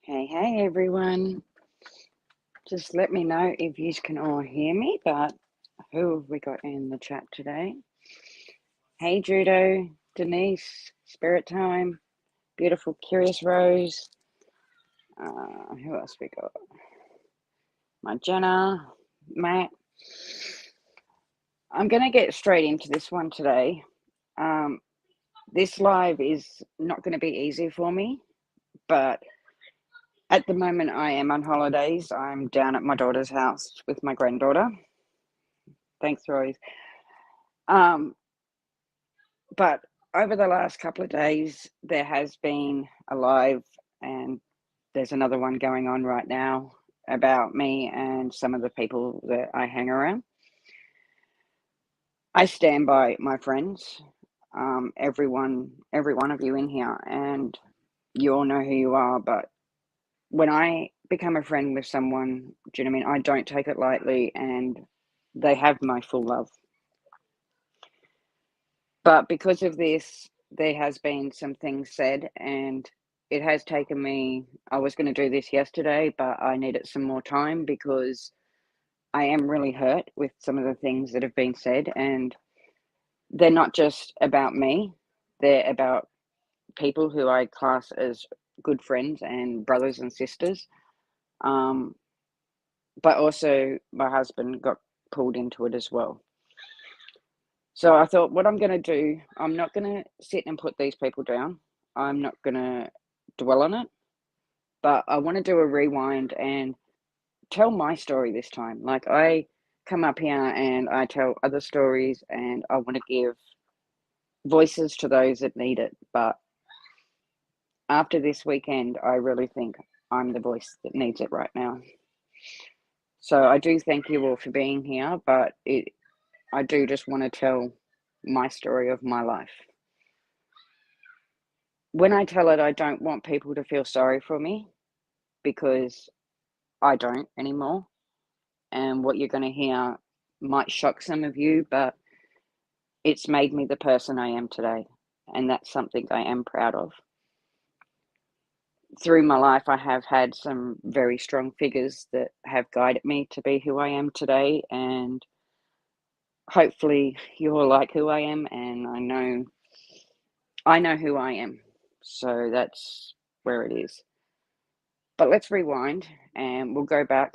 Hey everyone. Just let me know if you can all hear me, but who have we got in the chat today? Hey Judo, Denise, Spirit Time, Beautiful Curious Rose. Who else we got? My Jenna, Matt. I'm going to get straight into this one today. This live is not going to be easy for me, but at the moment I am on holidays. I'm down at my daughter's house with my granddaughter. Thanks, Rose. But over the last couple of days, there has been a live, and there's another one going on right now about me and some of the people that I hang around. I stand by my friends, every one of you in here, and you all know who you are. But when I become a friend with someone, do you know what I mean? I don't take it lightly, and they have my full love. But because of this, there has been some things said, and it has taken me. I was going to do this yesterday, but I needed some more time because I am really hurt with some of the things that have been said, and they're not just about me, they're about people who I class as good friends and brothers and sisters. Um, but also, my husband got pulled into it as well. So I thought, what I'm going to do, I'm not going to sit and put these people down. I'm not going to dwell on it, but I want to do a rewind and tell my story this time. Like, I come up here and I tell other stories, and I want to give voices to those that need it. But after this weekend, I really think I'm the voice that needs it right now. So I do thank you all for being here, but I do just want to tell my story of my life. When I tell it, I don't want people to feel sorry for me because I don't anymore. And what you're going to hear might shock some of you, but it's made me the person I am today. And that's something I am proud of. Through my life, I have had some very strong figures that have guided me to be who I am today. And hopefully, you all like who I am. And I know who I am. So that's where it is. But let's rewind and we'll go back.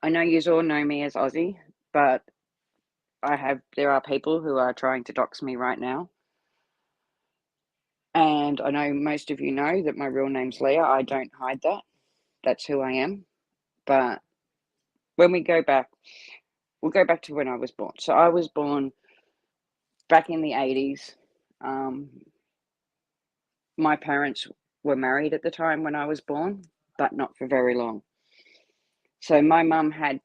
I know you all know me as Aussie, but there are people who are trying to dox me right now. And I know most of you know that my real name's Leah. I don't hide that. That's who I am. But when we go back, we'll go back to when I was born. So I was born back in the 80s. My parents were married at the time when I was born, but not for very long. So my mum had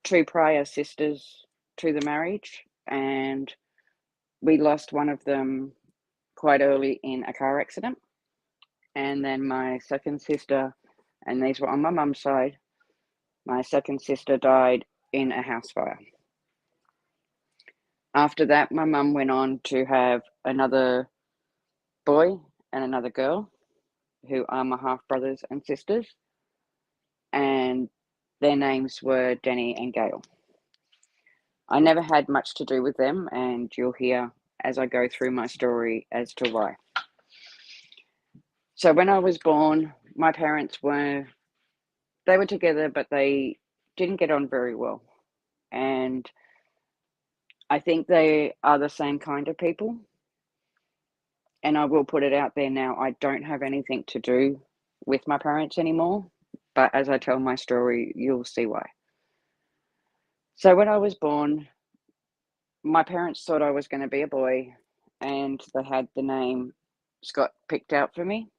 2 prior sisters to the marriage, and we lost one of them quite early in a car accident. And then my second sister, and these were on my mum's side, my second sister died in a house fire. After that, my mum went on to have another boy and another girl, who are my half brothers and sisters, and their names were Denny and Gail. I never had much to do with them, and you'll hear as I go through my story as to why. So when I was born, my parents were together, but they didn't get on very well. And I think they are the same kind of people. And I will put it out there now, I don't have anything to do with my parents anymore. But as I tell my story, you'll see why. So when I was born, my parents thought I was going to be a boy, and they had the name Scott picked out for me.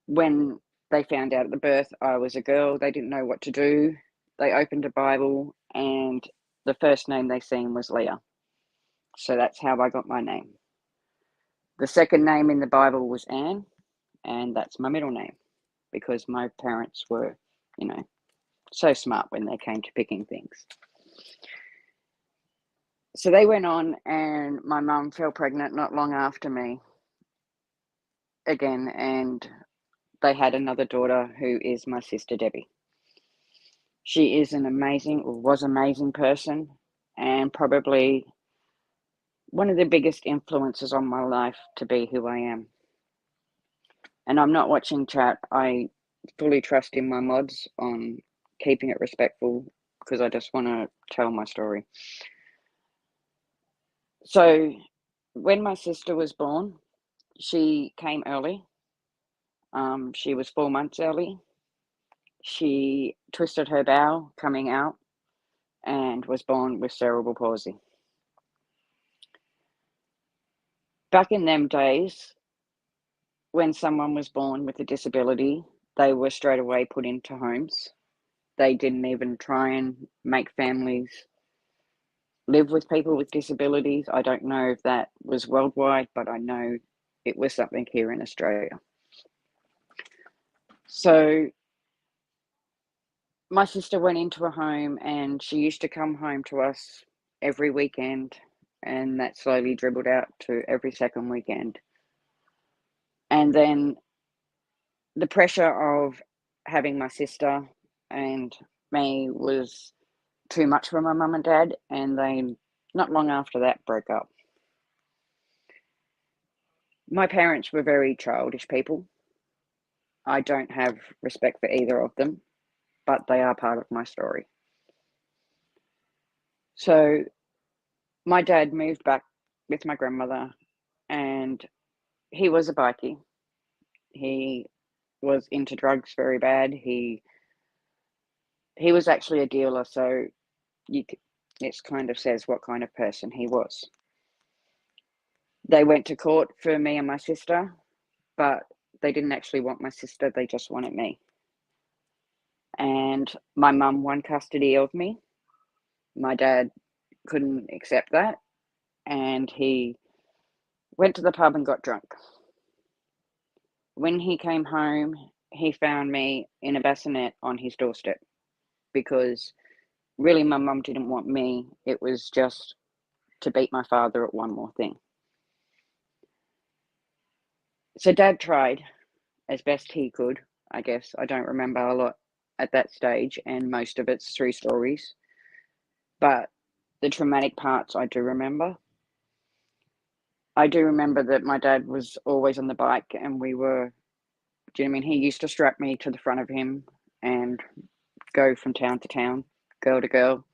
When they found out at the birth I was a girl, they didn't know what to do. They opened a Bible, and the first name they seen was Leah. So that's how I got my name. The second name in the Bible was Anne, and that's my middle name because my parents were, so smart when they came to picking things. So they went on, and my mum fell pregnant not long after me again, and they had another daughter who is my sister Debbie. She is an amazing, or was amazing person, and probably one of the biggest influences on my life to be who I am. And I'm not watching chat. I fully trust in my mods on keeping it respectful because I just want to tell my story. So, when my sister was born, she came early. She was 4 months early. She twisted her bowel coming out and was born with cerebral palsy. Back in them days, when someone was born with a disability, they were straight away put into homes. They didn't even try and make families live with people with disabilities. I don't know if that was worldwide, but I know it was something here in Australia. So my sister went into a home and she used to come home to us every weekend, and that slowly dribbled out to every second weekend. And then the pressure of having my sister and me was too much for my mum and dad, and they, not long after that, broke up. My parents were very childish people. I don't have respect for either of them, but they are part of my story. So my dad moved back with my grandmother, and he was a bikie. He was into drugs very bad. He was actually a dealer, so it kind of says what kind of person he was. They went to court for me and my sister, but they didn't actually want my sister, they just wanted me. And my mum won custody of me. My dad couldn't accept that, and he went to the pub and got drunk. When he came home, he found me in a bassinet on his doorstep because really my mum didn't want me. It was just to beat my father at one more thing. So Dad tried as best he could, I guess. I don't remember a lot at that stage, and most of it's through stories. But the traumatic parts I do remember. I do remember that my dad was always on the bike, and we were, do you know what I mean? He used to strap me to the front of him and go from town to town, girl to girl.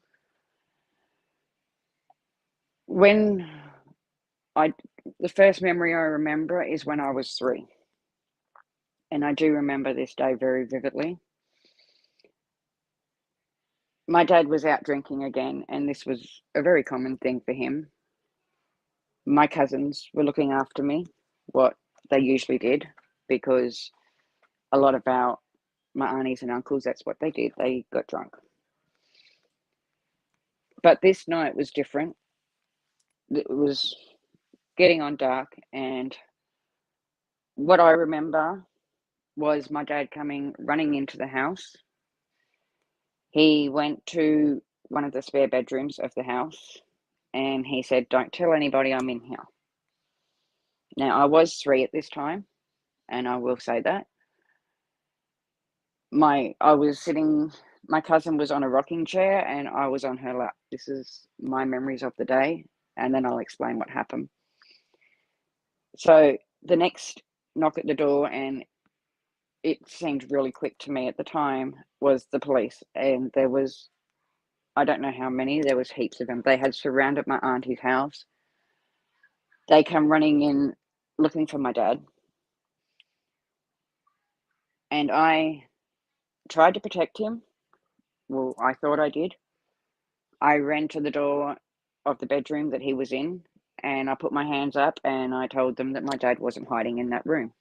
When I, the first memory I remember is when I was 3. And I do remember this day very vividly. My dad was out drinking again, and this was a very common thing for him. My cousins were looking after me, what they usually did, because a lot of my aunties and uncles, that's what they did. They got drunk. But this night was different. It was getting on dark, and what I remember was my dad coming running into the house. He went to one of the spare bedrooms of the house and he said, "Don't tell anybody I'm in here." Now, I was 3 at this time, and I will say that. I was sitting, my cousin was on a rocking chair and I was on her lap. This is my memories of the day, and then I'll explain what happened. So the next knock at the door, and it seemed really quick to me at the time, was the police. And there was, I don't know how many, there was heaps of them. They had surrounded my auntie's house. They come running in looking for my dad. And I tried to protect him. Well, I thought I did. I ran to the door of the bedroom that he was in, and I put my hands up and I told them that my dad wasn't hiding in that room.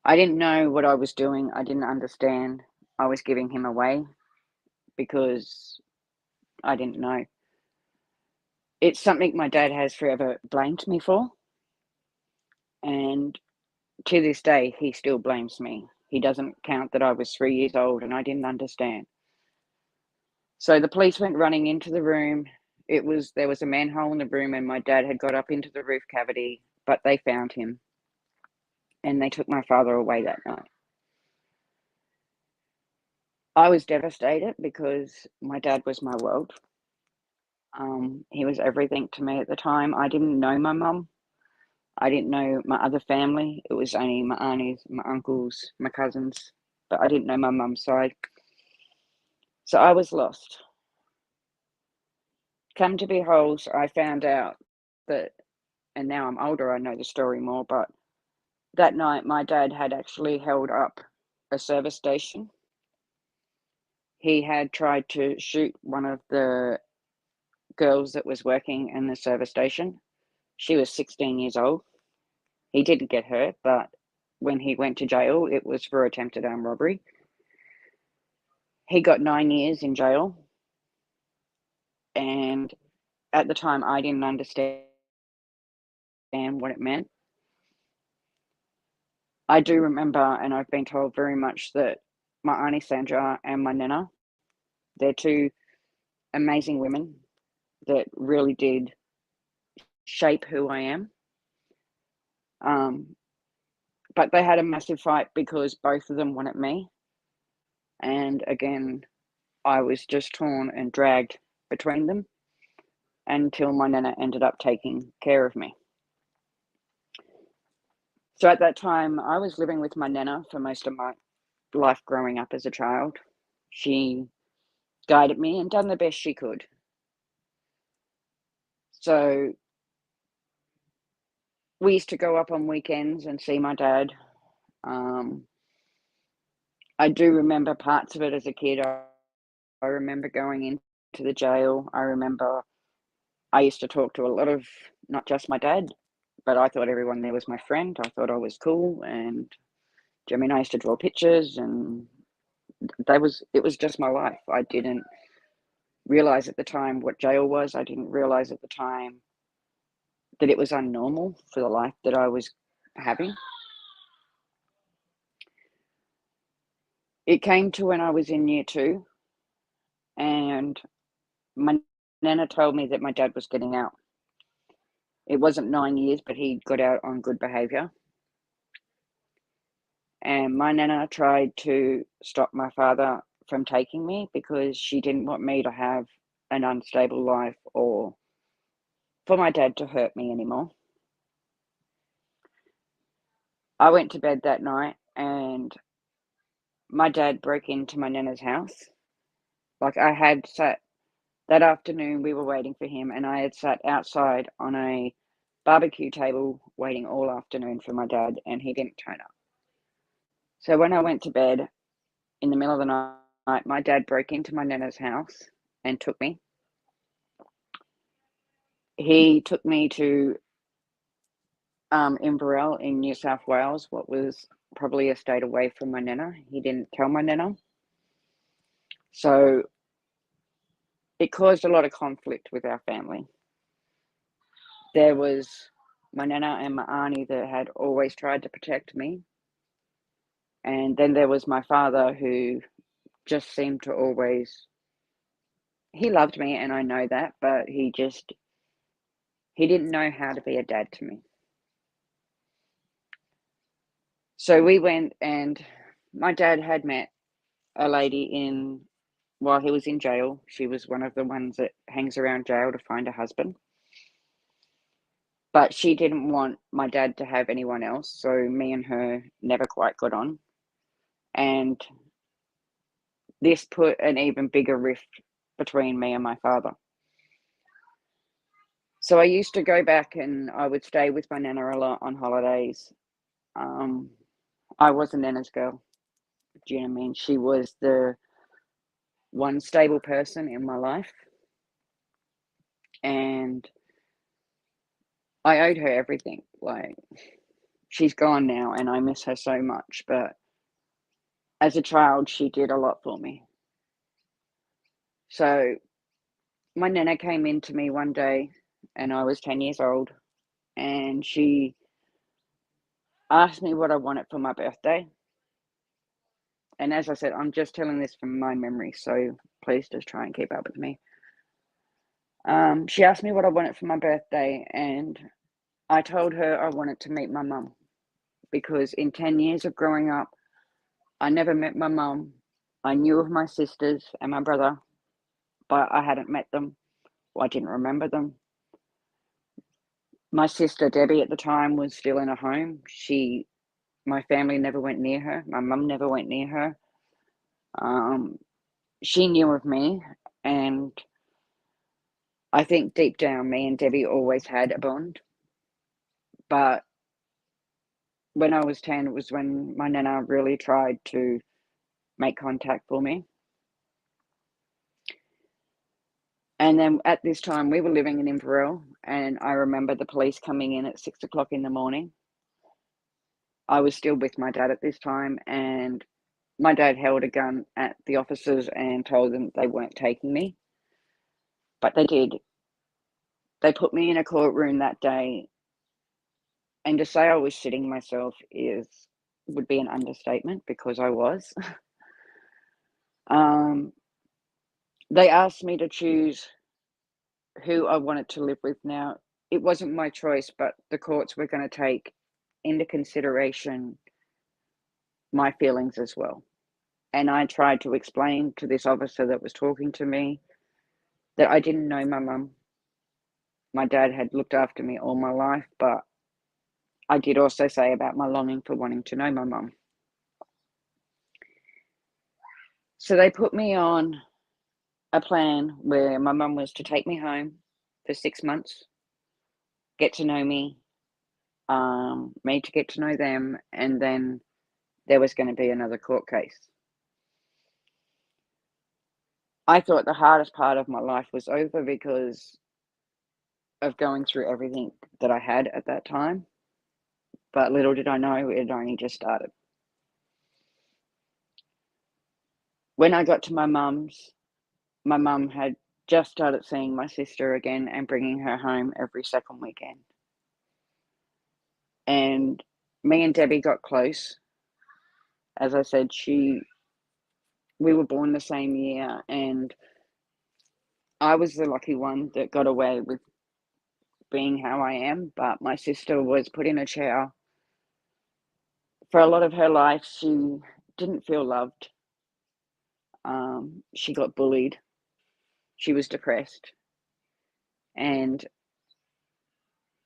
I didn't know what I was doing. I didn't understand. I was giving him away because I didn't know. It's something my dad has forever blamed me for, and to this day, he still blames me. He doesn't count that I was 3 years old and I didn't understand. So the police went running into the room. There was a manhole in the room, and my dad had got up into the roof cavity, but they found him. and they took my father away that night. I was devastated because my dad was my world. He was everything to me at the time. I didn't know my mum. I didn't know my other family. It was only my aunties, my uncles, my cousins, but I didn't know my mum's side. So I was lost. Come to behold, I found out that, and now I'm older, I know the story more, but that night my dad had actually held up a service station. He had tried to shoot one of the girls that was working in the service station. She was 16 years old. He didn't get hurt, but when he went to jail, it was for attempted armed robbery. He got 9 years in jail, and at the time, I didn't understand what it meant. I do remember, and I've been told very much that my auntie Sandra and my nana, they're two amazing women that really did shape who I am. Um, but they had a massive fight because both of them wanted me. And again, I was just torn and dragged between them until my nana ended up taking care of me. So at that time, I was living with my nana for most of my life growing up as a child. She guided me and done the best she could. So we used to go up on weekends and see my dad. Um, I do remember parts of it as a kid. I remember going into the jail. I remember I used to talk to a lot of, not just my dad, but I thought everyone there was my friend. I thought I was cool, and Jimmy and I used to draw pictures, and it was just my life. I didn't realize at the time what jail was. I didn't realize at the time that it was unnormal for the life that I was having. It came to when I was in year two, and my nana told me that my dad was getting out. It wasn't 9 years, but he got out on good behavior. And my nana tried to stop my father from taking me because she didn't want me to have an unstable life or for my dad to hurt me anymore. I went to bed that night and my dad broke into my nana's house. Like I had sat that afternoon, we were waiting for him, and I had sat outside on a barbecue table waiting all afternoon for my dad, and he didn't turn up. So when I went to bed in the middle of the night, my dad broke into my nana's house and took me. He took me to Inverell in New South Wales, what was probably a state away from my nana. He didn't tell my nana. So it caused a lot of conflict with our family. There was my nana and my auntie that had always tried to protect me. And then there was my father who just seemed to always, he loved me and I know that, but he didn't know how to be a dad to me. So we went and my dad had met a lady while he was in jail. She was one of the ones that hangs around jail to find a husband. But she didn't want my dad to have anyone else, so me and her never quite got on. And this put an even bigger rift between me and my father. So I used to go back and I would stay with my nana a lot on holidays. Um, I was a nana's girl. Do you know what I mean? She was the one stable person in my life. And I owed her everything. Like, she's gone now and I miss her so much. But as a child, she did a lot for me. So my nana came in to me one day and I was 10 years old. And she asked me what I wanted for my birthday. And as I said, I'm just telling this from my memory, so please just try and keep up with me. She asked me what I wanted for my birthday, and I told her I wanted to meet my mum. because in 10 years of growing up, I never met my mum. I knew of my sisters and my brother, but I hadn't met them. Or I didn't remember them. My sister Debbie at the time was still in a home. My family never went near her. My mum never went near her. She knew of me, and I think deep down, me and Debbie always had a bond. But when I was 10, it was when my nana really tried to make contact for me. And then at this time, we were living in Inverell, and I remember the police coming in at 6 o'clock in the morning. I was still with my dad at this time, and my dad held a gun at the officers and told them they weren't taking me, but they did. They put me in a courtroom that day, and to say I was shitting myself would be an understatement because I was. Um, they asked me to choose who I wanted to live with. Now, it wasn't my choice, but the courts were going to take into consideration my feelings as well. And I tried to explain to this officer that was talking to me that I didn't know my mum. My dad had looked after me all my life, but I did also say about my longing for wanting to know my mum. So they put me on a plan where my mum was to take me home for 6 months, get to know me to get to know them, and then there was going to be another court case. I thought the hardest part of my life was over because of going through everything that I had at that time, but little did I know it had only just started. When I got to my mum's, my mum had just started seeing my sister again and bringing her home every second weekend. And me and Debbie got close. As I said, we were born the same year, and I was the lucky one that got away with being how I am, but my sister was put in a chair. For a lot of her life, she didn't feel loved. She got bullied. She was depressed. And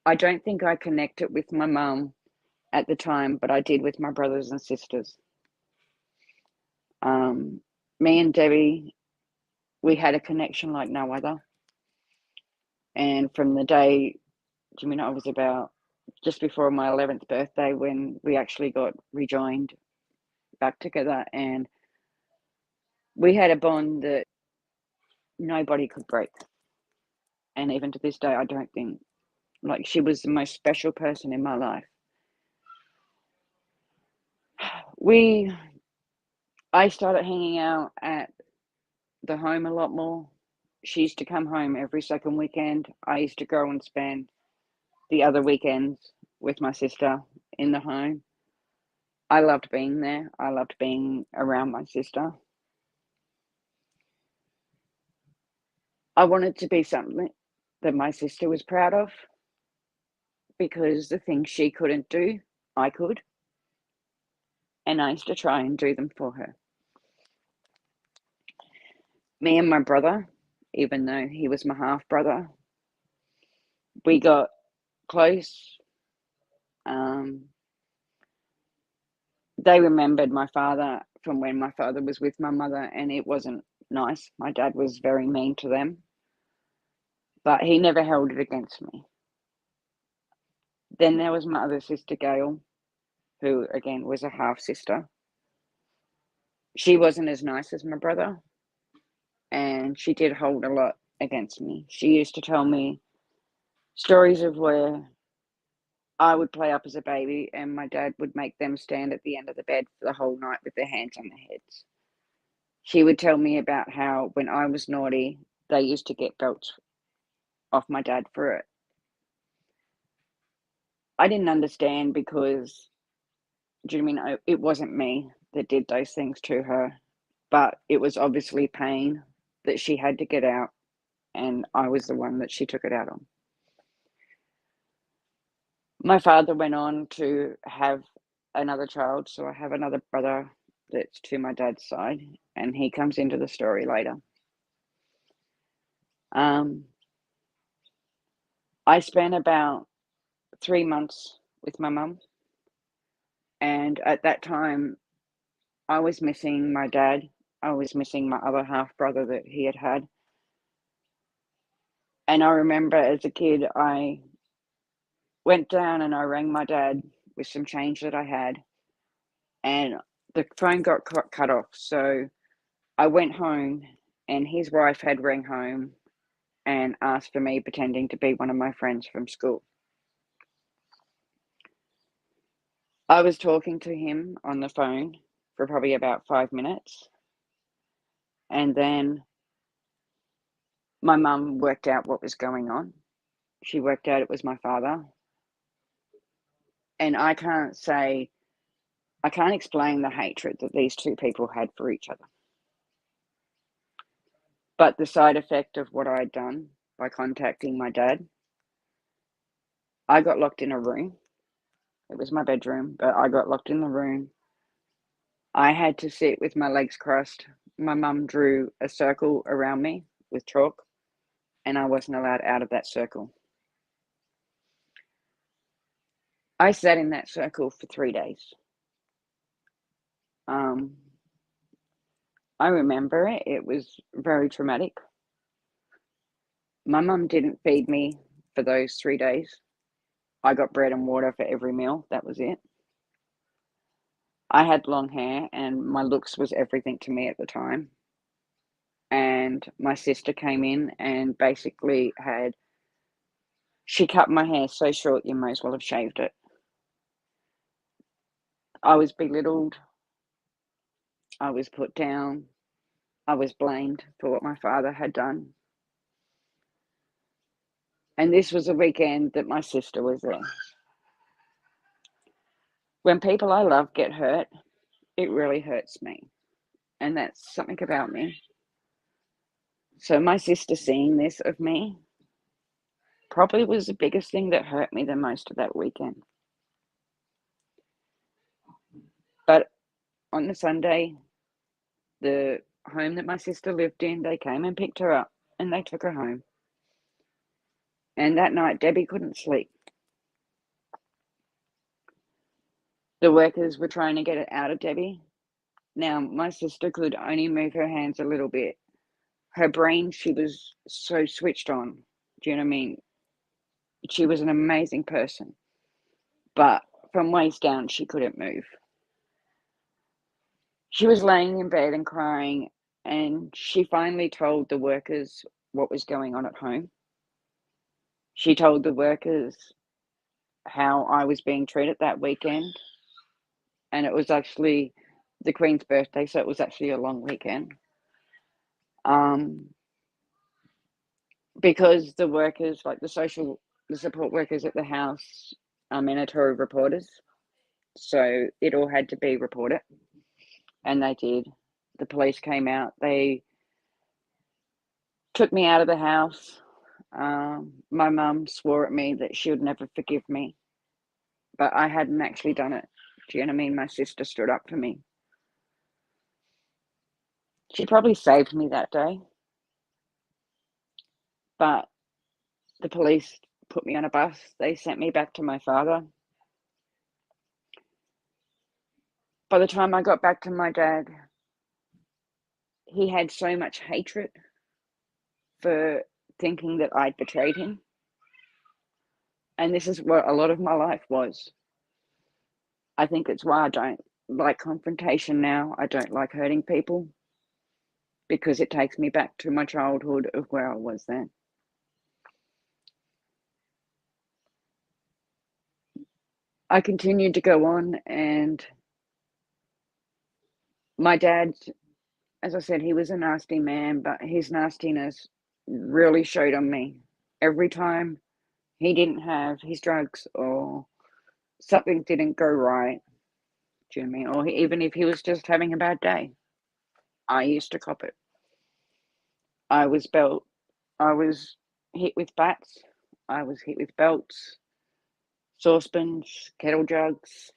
I don't think I connected with my mum at the time, but I did with my brothers and sisters. Me and Debbie, we had a connection like no other. And from the day, I was about just before my 11th birthday when we actually got rejoined back together, and we had a bond that nobody could break. And even to this day, I don't think, like, she was the most special person in my life. I started hanging out at the home a lot more. She used to come home every second weekend. I used to go and spend the other weekends with my sister in the home. I loved being there. I loved being around my sister. I wanted to be something that my sister was proud of because the things she couldn't do, I could. And I used to try and do them for her. Me and my brother, even though he was my half brother, we got close. They remembered my father from when my father was with my mother, and it wasn't nice. My dad was very mean to them, but he never held it against me. Then there was my other sister, Gail, who again was a half sister. She wasn't as nice as my brother, and she did hold a lot against me. She used to tell me stories of where I would play up as a baby and my dad would make them stand at the end of the bed for the whole night with their hands on their heads. She would tell me about how when I was naughty, they used to get belts off my dad for it. I didn't understand because, do you mean it wasn't me that did those things to her, but it was obviously pain that she had to get out, and I was the one that she took it out on. My father went on to have another child, so I have another brother that's to my dad's side, and he comes into the story later. I spent about 3 months with my mum, and at that time, I was missing my dad. I was missing my other half brother that he had had. And I remember as a kid, I went down and I rang my dad with some change that I had, and the phone got cut off. So I went home, and his wife had rang home and asked for me, pretending to be one of my friends from school. I was talking to him on the phone for probably about 5 minutes, and then my mum worked out what was going on. She worked out it was my father. And I can't explain the hatred that these two people had for each other. But the side effect of what I'd done by contacting my dad, I got locked in a room. It was my bedroom, but I got locked in the room. I had to sit with my legs crossed. My mum drew a circle around me with chalk, and I wasn't allowed out of that circle. I sat in that circle for 3 days. I remember it. It was very traumatic. My mum didn't feed me for those 3 days. I got bread and water for every meal. That was it. I had long hair, and my looks was everything to me at the time. And my sister came in and basically she cut my hair so short you might as well have shaved it. I was belittled. I was put down. I was blamed for what my father had done. And this was a weekend that my sister was there. When people I love get hurt, it really hurts me. And that's something about me. So my sister seeing this of me probably was the biggest thing that hurt me the most of that weekend. But on the Sunday, the home that my sister lived in, they came and picked her up and they took her home. And that night, Debbie couldn't sleep. The workers were trying to get it out of Debbie. Now, my sister could only move her hands a little bit. Her brain, she was so switched on. Do you know what I mean? She was an amazing person. But from waist down, she couldn't move. She was laying in bed and crying, and she finally told the workers what was going on at home. She told the workers how I was being treated that weekend, and it was actually the Queen's birthday, so it was actually a long weekend. Because the workers, like the support workers at the house, are mandatory reporters, so it all had to be reported, and they did. The police came out. They took me out of the house. My mum swore at me that she would never forgive me, but I hadn't actually done it. Do you know what I mean? My sister stood up for me. She probably saved me that day, but the police put me on a bus. They sent me back to my father. By the time I got back to my dad, he had so much hatred for thinking that I'd betrayed him. And this is what a lot of my life was. I think it's why I don't like confrontation now. I don't like hurting people, because it takes me back to my childhood of where I was then. I continued to go on, and my dad, as I said, he was a nasty man, but his nastiness really showed on me. Every time he didn't have his drugs or something didn't go right, do you know what I mean? Or even if he was just having a bad day, I used to cop it. I was I was hit with bats. I was hit with belts, saucepans, kettle jugs.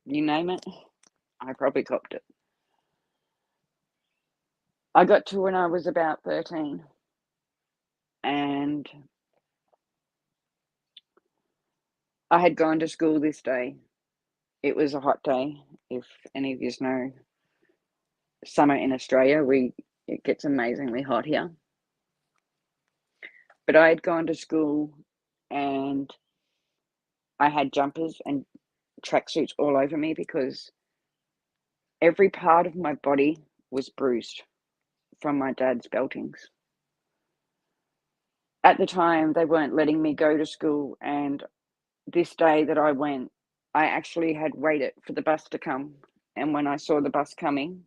you name it, I probably copped it. I got to when I was about 13, and I had gone to school this day. It was a hot day. If any of you know summer in Australia, it gets amazingly hot here. But I had gone to school and I had jumpers and tracksuits all over me because every part of my body was bruised from my dad's beltings. At the time, they weren't letting me go to school, and this day that I went, I actually had waited for the bus to come. And when I saw the bus coming,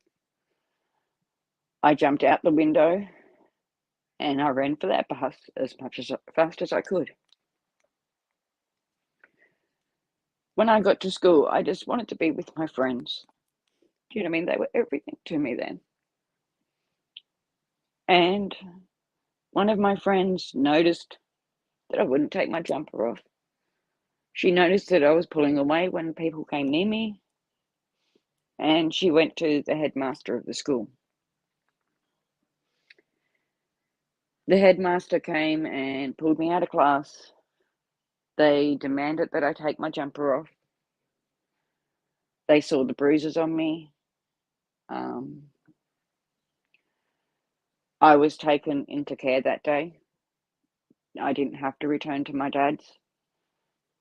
I jumped out the window and I ran for that bus as fast as I could. When I got to school, I just wanted to be with my friends. Do you know what I mean? They were everything to me then. And one of my friends noticed that I wouldn't take my jumper off. She noticed that I was pulling away when people came near me, and she went to the headmaster of the school. The headmaster came and pulled me out of class. They demanded that I take my jumper off. They saw the bruises on me. I was taken into care that day. I didn't have to return to my dad's.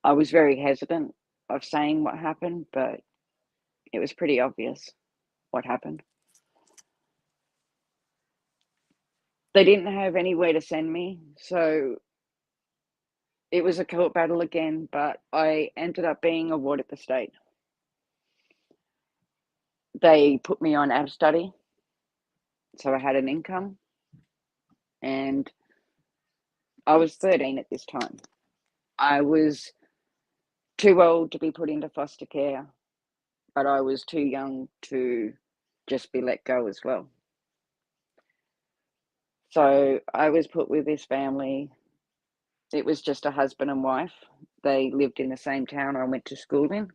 I was very hesitant of saying what happened, but it was pretty obvious what happened. They didn't have anywhere to send me, so it was a court battle again, but I ended up being awarded the state. They put me on out of study, so I had an income, and I was 13 at this time. I was too old to be put into foster care, but I was too young to just be let go as well. So I was put with this family. It was just a husband and wife. They lived in the same town I went to school in,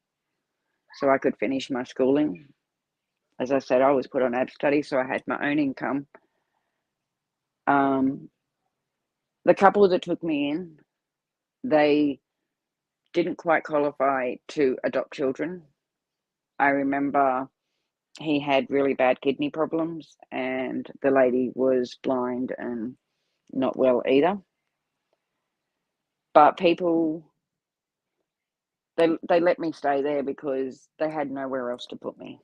so I could finish my schooling. As I said, I was put on ab study, so I had my own income. The couple that took me in, they didn't quite qualify to adopt children. I remember he had really bad kidney problems, and the lady was blind and not well either. But people, they let me stay there because they had nowhere else to put me.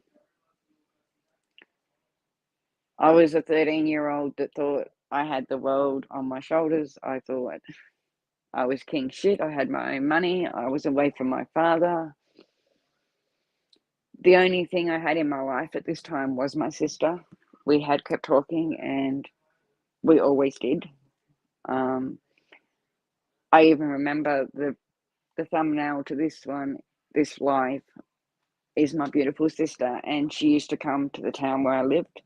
I was a 13-year-old that thought I had the world on my shoulders. I thought I was king shit. I had my own money. I was away from my father. The only thing I had in my life at this time was my sister. We had kept talking, and we always did. I even remember the thumbnail to this one, this live, is my beautiful sister, and she used to come to the town where I lived.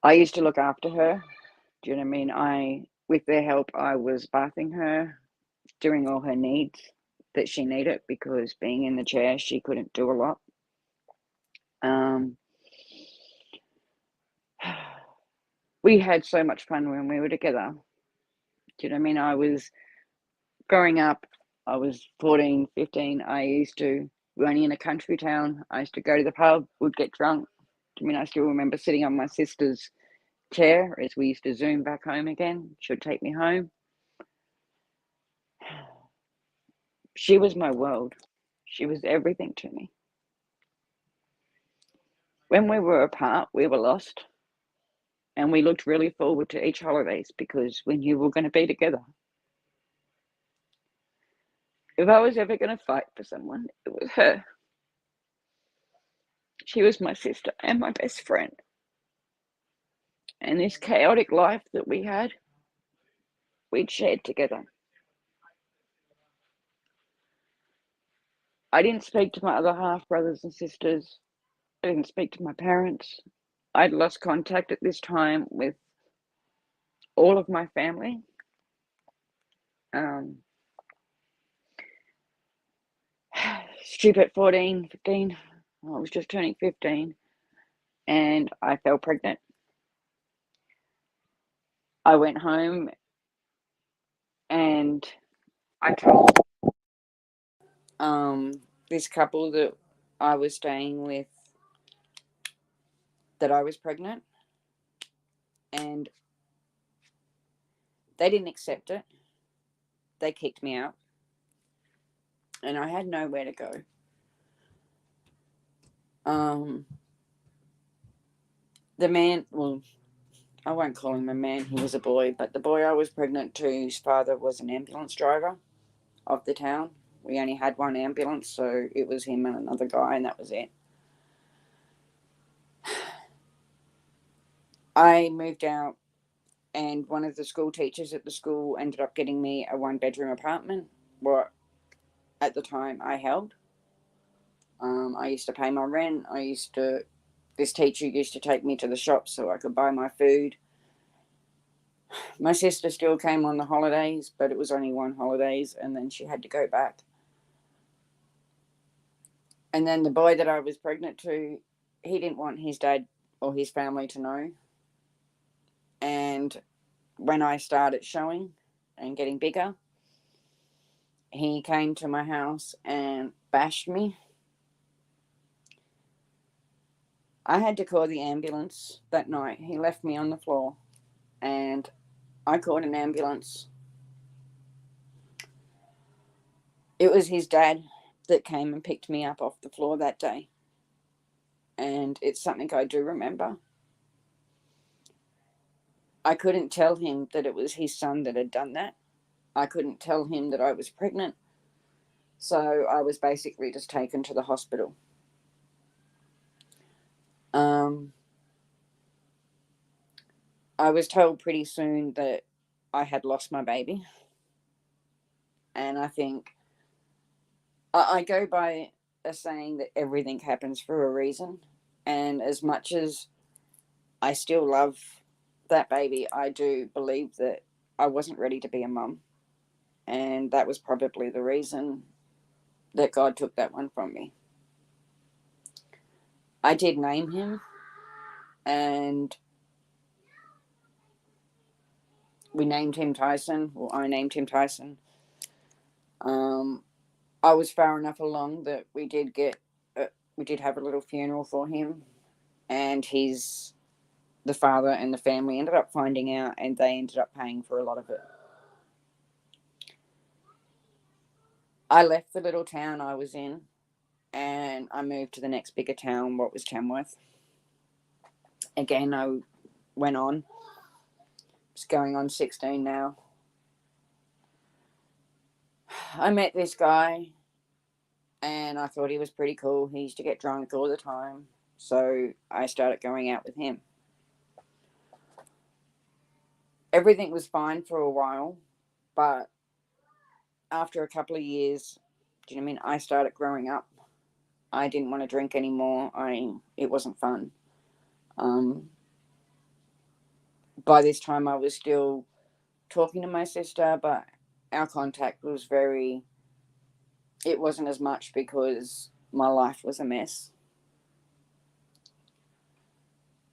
I used to look after her. Do you know what I mean? With their help, I was bathing her, doing all her needs that she needed, because being in the chair, she couldn't do a lot. We had so much fun when we were together. Do you know what I mean? I was growing up, I was 14, 15. We were only in a country town. I used to go to the pub, would get drunk. I mean, I still remember sitting on my sister's chair as we used to Zoom back home again. She would take me home. She was my world. She was everything to me. When we were apart, we were lost. And we looked really forward to each holidays because we knew we were going to be together. If I was ever going to fight for someone, it was her. She was my sister and my best friend. And this chaotic life that we had, we'd shared together. I didn't speak to my other half brothers and sisters. I didn't speak to my parents. I'd lost contact at this time with all of my family. stupid 14, 15. I was just turning 15 and I fell pregnant. I went home and I told this couple that I was staying with that I was pregnant, and they didn't accept it. They kicked me out, and I had nowhere to go. The man, well, I won't call him a man, he was a boy, but the boy I was pregnant to, his father was an ambulance driver of the town. We only had one ambulance, so it was him and another guy, and that was it. I moved out, and one of the school teachers at the school ended up getting me a 1-bedroom apartment, what at the time I held. I used to pay my rent. This teacher used to take me to the shop so I could buy my food. My sister still came on the holidays, but it was only one holidays, and then she had to go back. And then the boy that I was pregnant to, he didn't want his dad or his family to know. And when I started showing and getting bigger, he came to my house and bashed me. I had to call the ambulance that night. He left me on the floor, and I called an ambulance. It was his dad that came and picked me up off the floor that day. And it's something I do remember. I couldn't tell him that it was his son that had done that. I couldn't tell him that I was pregnant. So I was basically just taken to the hospital. I was told pretty soon that I had lost my baby. And I think I go by a saying that everything happens for a reason. And as much as I still love that baby, I do believe that I wasn't ready to be a mum. And that was probably the reason that God took that one from me. I did name him, and we named him Tyson. Well, I named him Tyson. I was far enough along that we did have a little funeral for him, and the father and the family ended up finding out, and they ended up paying for a lot of it. I left the little town I was in, and I moved to the next bigger town, what was Tamworth. Again, I went on. It's going on 16 now. I met this guy, and I thought he was pretty cool. He used to get drunk all the time, so I started going out with him. Everything was fine for a while, but after a couple of years, do you know what I mean? I started growing up. I didn't want to drink anymore. It wasn't fun. By this time, I was still talking to my sister, but our contact was it wasn't as much because my life was a mess.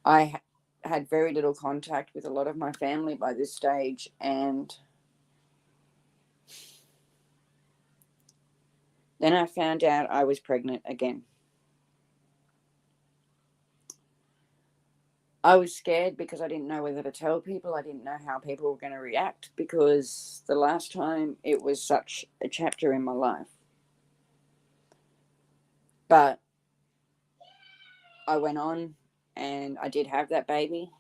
I had very little contact with a lot of my family by this stage, and then I found out I was pregnant again. I was scared because I didn't know whether to tell people. I didn't know how people were going to react, because the last time it was such a chapter in my life. But I went on and I did have that baby.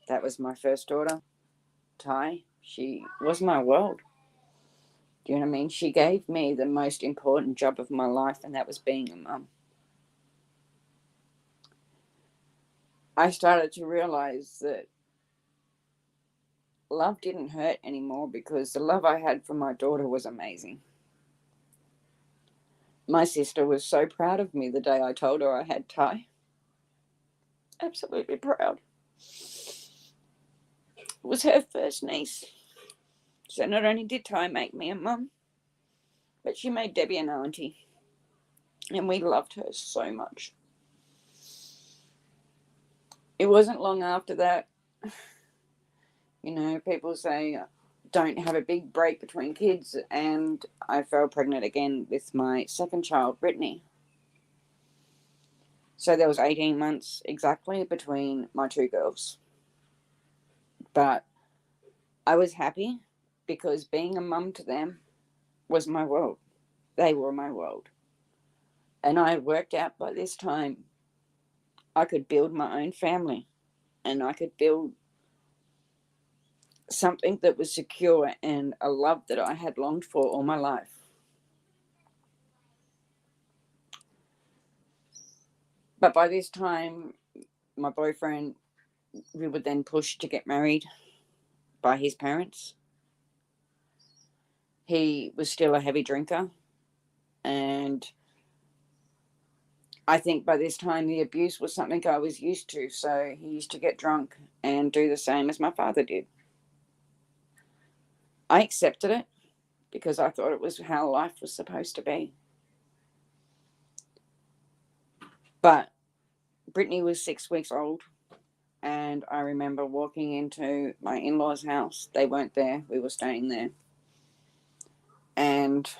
That was my first daughter, Ty. She was my world. Do you know what I mean? She gave me the most important job of my life, and that was being a mum. I started to realize that love didn't hurt anymore, because the love I had for my daughter was amazing. My sister was so proud of me the day I told her I had Ty. Absolutely proud. It was her first niece. So not only did Ty make me a mum, but she made Debbie an auntie. and we loved her so much. It wasn't long after that, people say don't have a big break between kids, and I fell pregnant again with my second child, Brittany. So there was 18 months exactly between my two girls. But I was happy because being a mum to them was my world. They were my world. And I had worked out by this time I could build my own family, and I could build something that was secure and a love that I had longed for all my life. But by this time, my boyfriend, we were then pushed to get married by his parents. He was still a heavy drinker, and I think by this time the abuse was something I was used to. So he used to get drunk and do the same as my father did. I accepted it because I thought it was how life was supposed to be. But Brittany was 6 weeks old, and I remember walking into my in-laws' house. They weren't there. We were staying there. And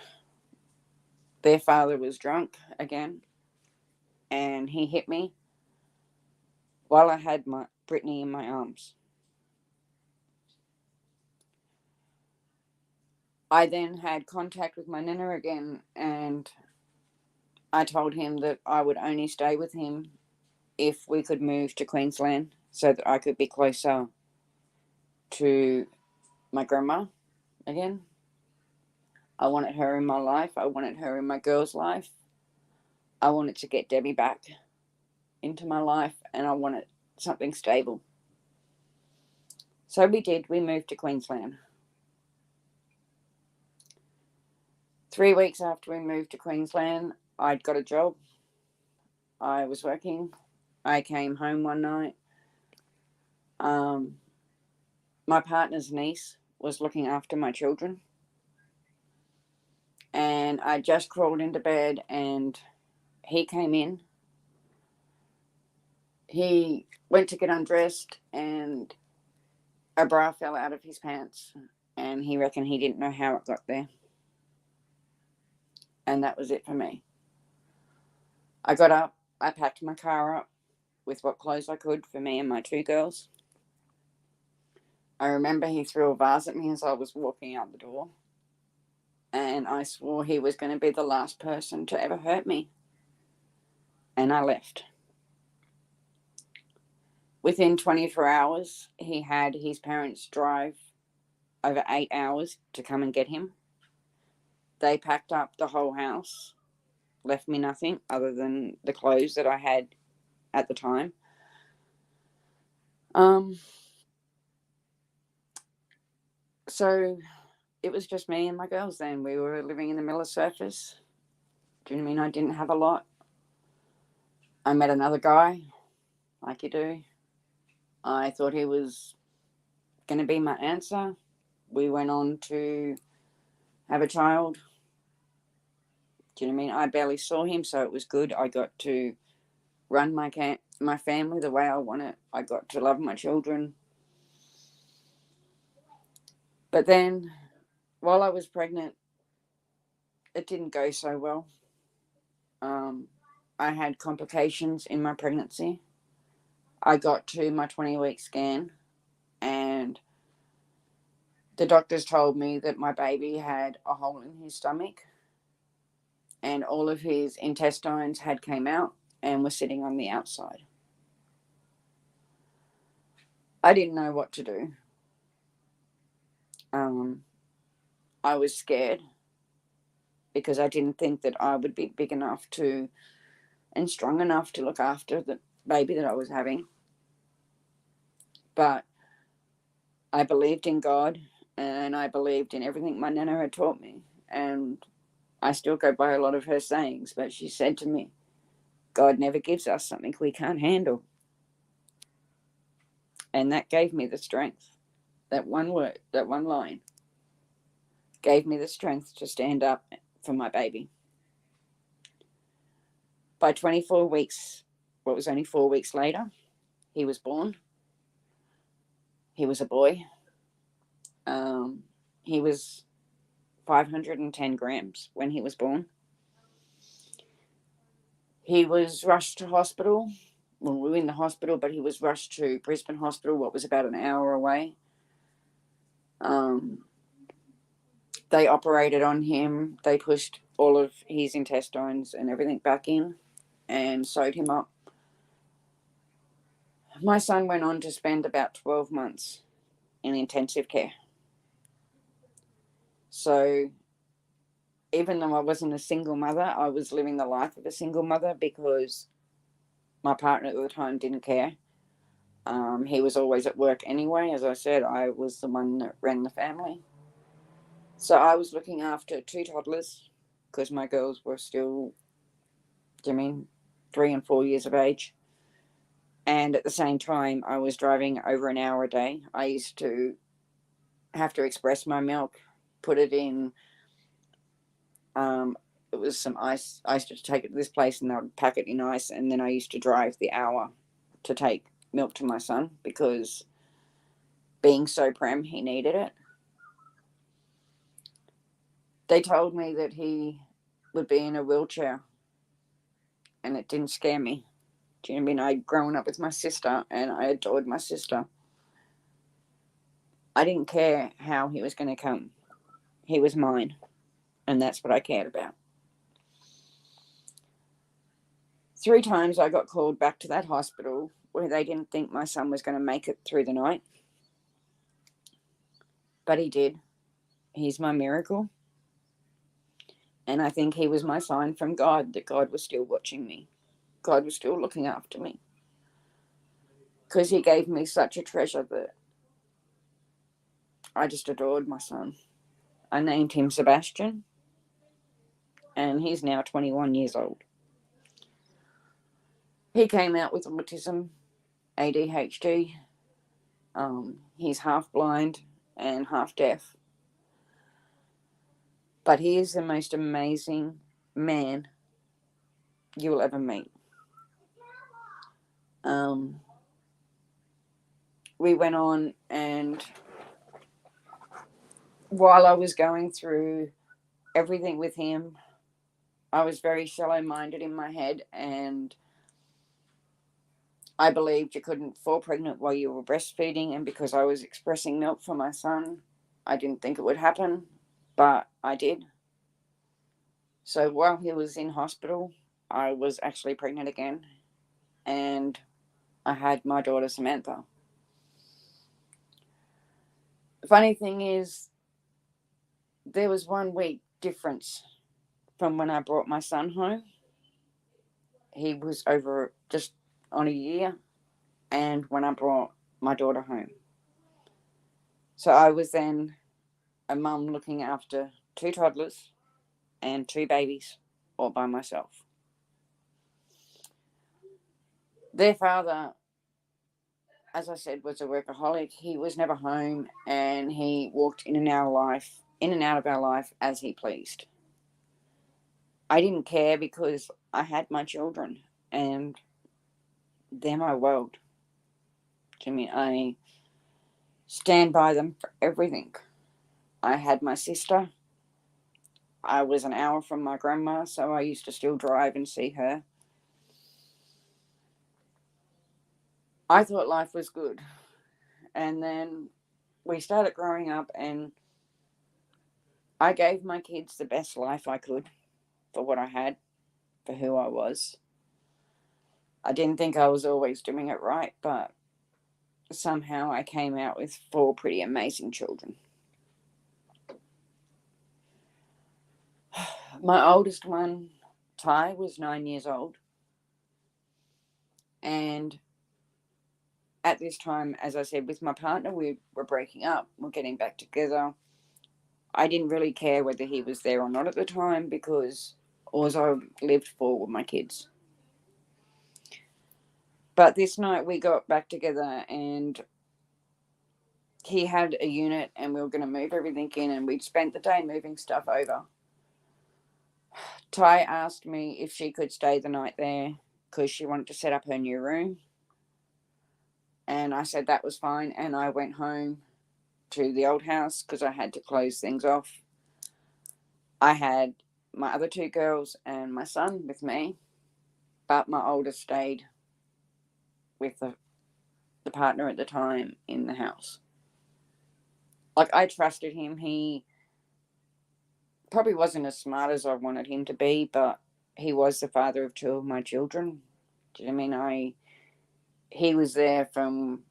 their father was drunk again, and he hit me while I had my Brittany in my arms. I then had contact with my nana again, and I told him that I would only stay with him if we could move to Queensland so that I could be closer to my grandma again. I wanted her in my life. I wanted her in my girl's life. I wanted to get Debbie back into my life, and I wanted something stable. So we did. We moved to Queensland. 3 weeks after we moved to Queensland, I'd got a job. I was working. I came home one night. My partner's niece was looking after my children, and I just crawled into bed, and he came in. He went to get undressed, and a bra fell out of his pants, and he reckoned he didn't know how it got there. And that was it for me. I got up, I packed my car up with what clothes I could for me and my two girls. I remember he threw a vase at me as I was walking out the door, and I swore he was going to be the last person to ever hurt me. And I left. Within 24 hours, he had his parents drive over 8 hours to come and get him. They packed up the whole house, left me nothing other than the clothes that I had at the time. So it was just me and my girls then. We were living in the middle of surface. Do you know what I mean? I didn't have a lot. I met another guy, like you do. I thought he was going to be my answer. We went on to have a child. Do you know what I mean? I barely saw him, so it was good. I got to run my family the way I want it. I got to love my children. But then, while I was pregnant, it didn't go so well. I had complications in my pregnancy. I got to my 20-week scan, and the doctors told me that my baby had a hole in his stomach, and all of his intestines had came out and were sitting on the outside. I didn't know what to do. I was scared because I didn't think that I would be big enough to and strong enough to look after the baby that I was having. But I believed in God, and I believed in everything my nana had taught me. And I still go by a lot of her sayings, but she said to me, God never gives us something we can't handle. And that gave me the strength. That one word, that one line, gave me the strength to stand up for my baby. By 24 weeks, well, it was only 4 weeks later, he was born. He was a boy. He was 510 grams when he was born. He was rushed to hospital. Well, we were in the hospital, but he was rushed to Brisbane Hospital, what was about an hour away. They operated on him. They pushed all of his intestines and everything back in and sewed him up. My son went on to spend about 12 months in intensive care. So even though I wasn't a single mother, I was living the life of a single mother because my partner at the time didn't care. He was always at work anyway. As I said, I was the one that ran the family. So I was looking after 2 toddlers because my girls were still, 3 and 4 years of age. And at the same time, I was driving over an hour a day. I used to have to express my milk, put it in, it was some ice. I used to take it to this place and they would pack it in ice. And then I used to drive the hour to take milk to my son because being so prem, he needed it. They told me that he would be in a wheelchair and it didn't scare me. Do you know what I mean? I'd grown up with my sister and I adored my sister. I didn't care how he was going to come. He was mine, and that's what I cared about. 3 times I got called back to that hospital where they didn't think my son was going to make it through the night. But he did. He's my miracle. And I think he was my sign from God that God was still watching me. God was still looking after me. Because he gave me such a treasure that I just adored my son. I named him Sebastian. And he's now 21 years old. He came out with autism, ADHD. He's half blind and half deaf. But he is the most amazing man you will ever meet. We went on, and while I was going through everything with him, I was very shallow-minded in my head, and I believed you couldn't fall pregnant while you were breastfeeding, and because I was expressing milk for my son, I didn't think it would happen, but I did. So while he was in hospital, I was actually pregnant again, and I had my daughter Samantha. The funny thing is, there was 1 week difference from when I brought my son home. He was over just on a year, and when I brought my daughter home. So I was then a mum looking after 2 toddlers and 2 babies all by myself. Their father, as I said, was a workaholic. He was never home, and he walked in and out of our life as he pleased. I didn't care because I had my children and they're my world. To me, I stand by them for everything. I had my sister. I was an hour from my grandma, so I used to still drive and see her. I thought life was good. And then we started growing up, and I gave my kids the best life I could for what I had, for who I was. I didn't think I was always doing it right, but somehow I came out with 4 pretty amazing children. My oldest one, Ty, was 9 years old. And at this time, as I said, with my partner, we were breaking up. We're getting back together. I didn't really care whether he was there or not at the time because all I lived for were my kids. But this night we got back together, and he had a unit and we were going to move everything in, and we'd spent the day moving stuff over. Ty asked me if she could stay the night there because she wanted to set up her new room. And I said that was fine. And I went home to the old house because I had to close things off. I had my other two girls and my son with me, but my oldest stayed with the partner at the time in the house. Like, I trusted him. He probably wasn't as smart as I wanted him to be, but he was the father of two of my children. Do you know what I mean? He was there from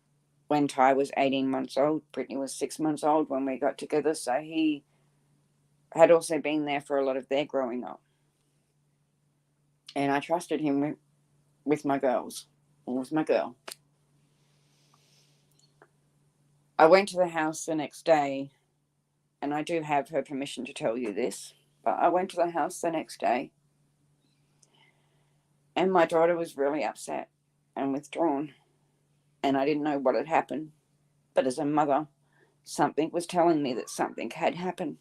when Ty was 18 months old. Brittany was 6 months old when we got together, so he had also been there for a lot of their growing up. And I trusted him with my girls, or with my girl. I went to the house the next day, and I do have her permission to tell you this, but I went to the house the next day, and my daughter was really upset and withdrawn, and I didn't know what had happened. But as a mother, something was telling me that something had happened.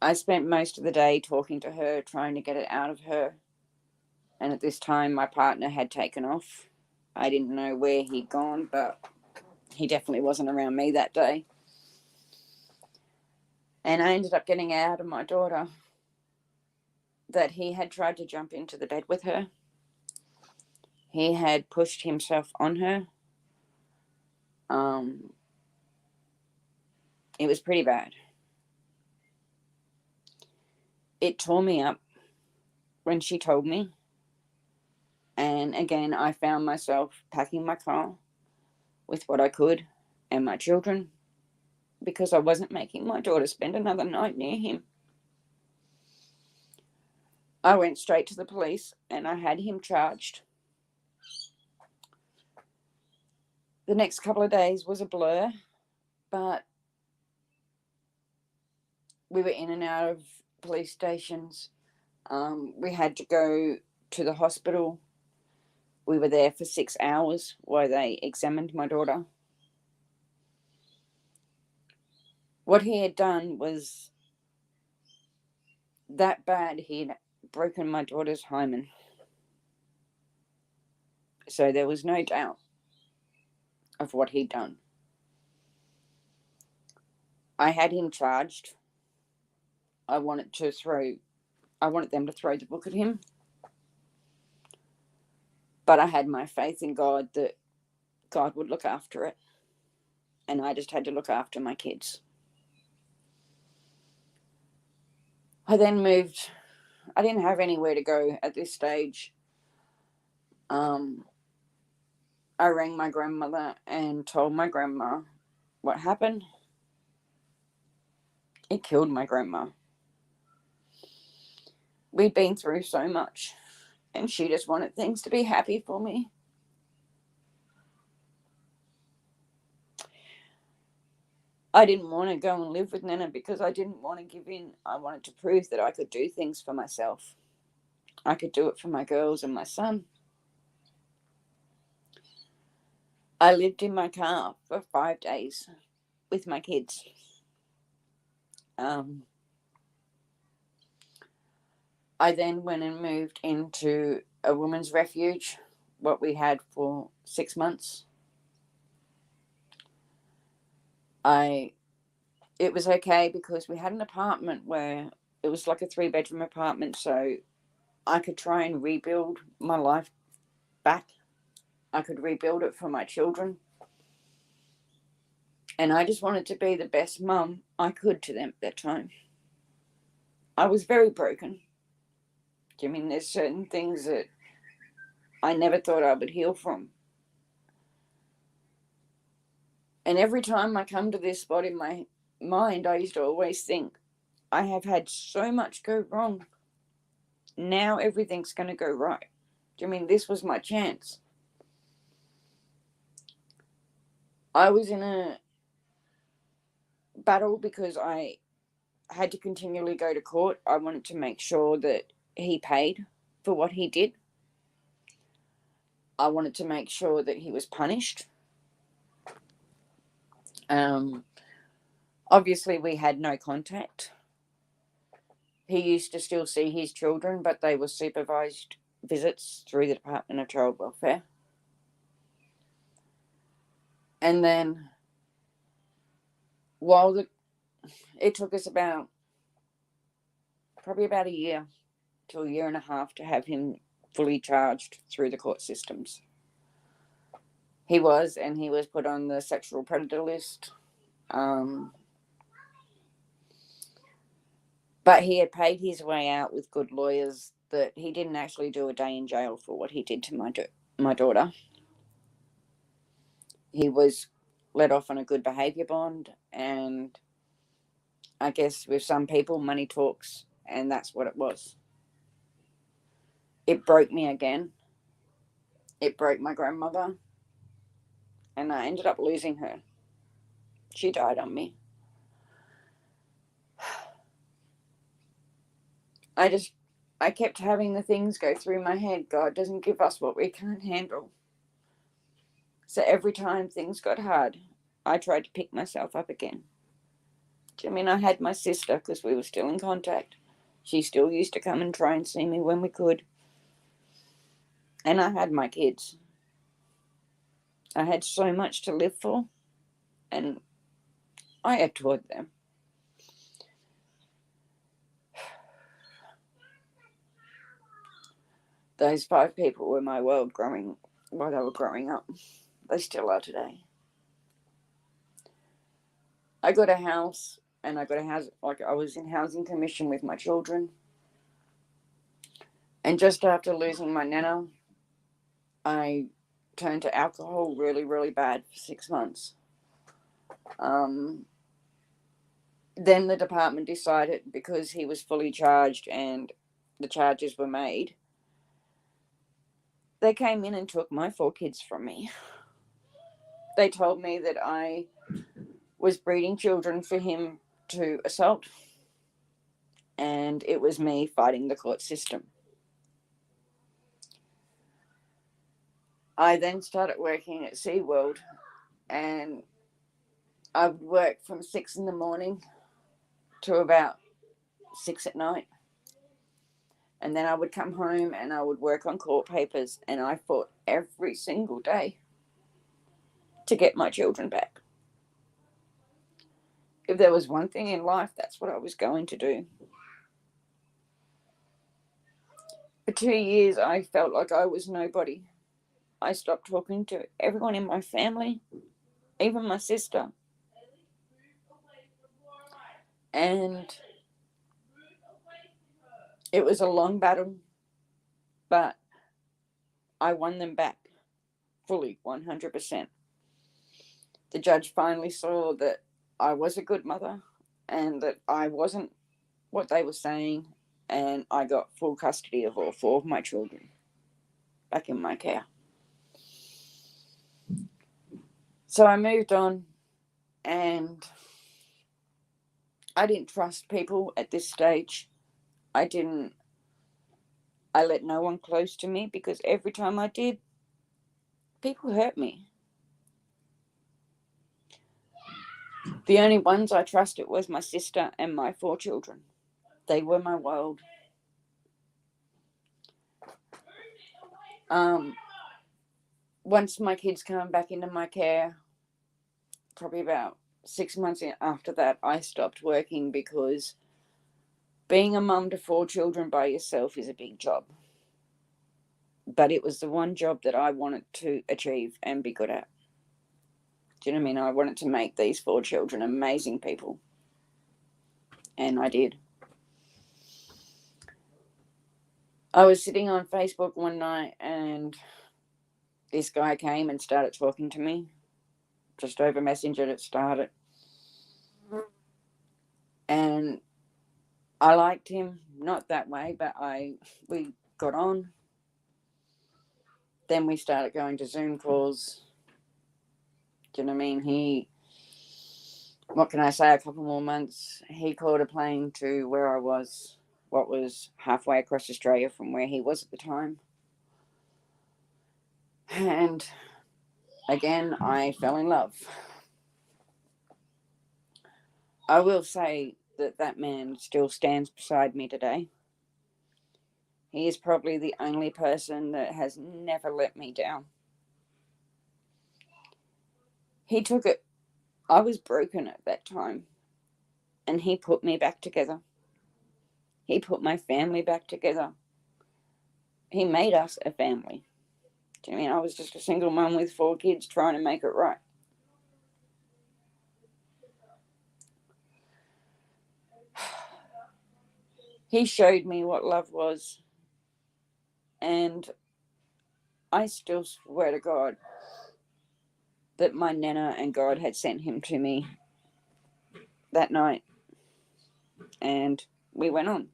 I spent most of the day talking to her, trying to get it out of her. And at this time, my partner had taken off. I didn't know where he'd gone, but he definitely wasn't around me that day. And I ended up getting out of my daughter that he had tried to jump into the bed with her. He had pushed himself on her. It was pretty bad. It tore me up when she told me. And again, I found myself packing my car with what I could and my children because I wasn't making my daughter spend another night near him. I went straight to the police and I had him charged. The next couple of days was a blur, but we were in and out of police stations. We had to go to the hospital. We were there for 6 hours while they examined my daughter. What he had done was that bad. He had broken my daughter's hymen. So there was no doubt of what he'd done. I had him charged. I wanted them to throw the book at him. But I had my faith in God that God would look after it. And I just had to look after my kids. I then moved. I didn't have anywhere to go at this stage. I rang my grandmother and told my grandma what happened. It killed my grandma. We'd been through so much, and she just wanted things to be happy for me. I didn't want to go and live with Nana because I didn't want to give in. I wanted to prove that I could do things for myself. I could do it for my girls and my son. I lived in my car for 5 days with my kids. I then went and moved into a women's refuge, what we had for 6 months. It was okay because we had an apartment where it was like a 3-bedroom apartment, so I could try and rebuild my life back. I could rebuild it for my children. And I just wanted to be the best mum I could to them at that time. I was very broken. I mean, there's certain things that I never thought I would heal from. And every time I come to this spot in my mind, I used to always think, I have had so much go wrong. Now everything's going to go right. I mean, this was my chance. I was in a battle because I had to continually go to court. I wanted to make sure that he paid for what he did. I wanted to make sure that he was punished. Obviously, we had no contact. He used to still see his children, but they were supervised visits through the Department of Child Welfare. And then, it took us probably about a year to a year and a half to have him fully charged through the court systems. He was put on the sexual predator list. But he had paid his way out with good lawyers that he didn't actually do a day in jail for what he did to my daughter. He was let off on a good behaviour bond, and I guess with some people, money talks, and that's what it was. It broke me again. It broke my grandmother, and I ended up losing her. She died on me. I kept having the things go through my head. God doesn't give us what we can't handle. So every time things got hard, I tried to pick myself up again. Do you mean I had my sister because we were still in contact? She still used to come and try and see me when we could. And I had my kids. I had so much to live for, and I adored them. Those 5 people were my world while they were growing up. They still are today. I got a house, and I was in housing commission with my children. And just after losing my nana, I turned to alcohol really, really bad for 6 months. Then the department decided, because he was fully charged and the charges were made, they came in and took my 4 kids from me. They told me that I was breeding children for him to assault, and it was me fighting the court system. I then started working at SeaWorld, and I would work from 6 in the morning to about 6 at night. And then I would come home and I would work on court papers, and I fought every single day to get my children back. If there was one thing in life, that's what I was going to do. For 2 years, I felt like I was nobody. I stopped talking to everyone in my family, even my sister. And it was a long battle, but I won them back fully, 100%. The judge finally saw that I was a good mother and that I wasn't what they were saying, and I got full custody of all 4 of my children back in my care. So I moved on, and I didn't trust people at this stage. I let no one close to me, because every time I did, people hurt me. The only ones I trusted was my sister and my 4 children. They were my world. Once my kids came back into my care, probably about 6 months after that, I stopped working, because being a mum to 4 children by yourself is a big job. But it was the one job that I wanted to achieve and be good at. Do you know what I mean? I wanted to make these 4 children amazing people. And I did. I was sitting on Facebook one night, and this guy came and started talking to me. Just over Messenger it started. And I liked him, not that way, but we got on. Then we started going to Zoom calls. Do you know what I mean? What can I say, a couple more months, he caught a plane to where I was, what was halfway across Australia from where he was at the time. And again, I fell in love. I will say that that man still stands beside me today. He is probably the only person that has never let me down. He took it. I was broken at that time, and he put me back together. He put my family back together. He made us a family. Do you mean I was just a single mum with 4 kids trying to make it right? He showed me what love was, and I still swear to God that my Nana and God had sent him to me that night, and we went on.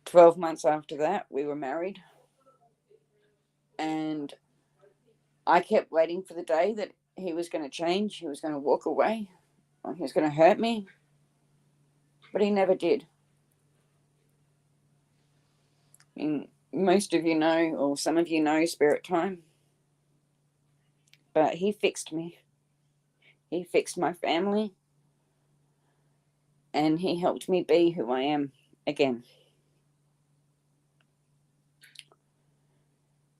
12 months after that, we were married, and I kept waiting for the day that he was going to change, he was going to walk away, or he was going to hurt me, but he never did. I mean, most of you know, or some of you know, Spirit Time, but he fixed me. He fixed my family, and he helped me be who I am again.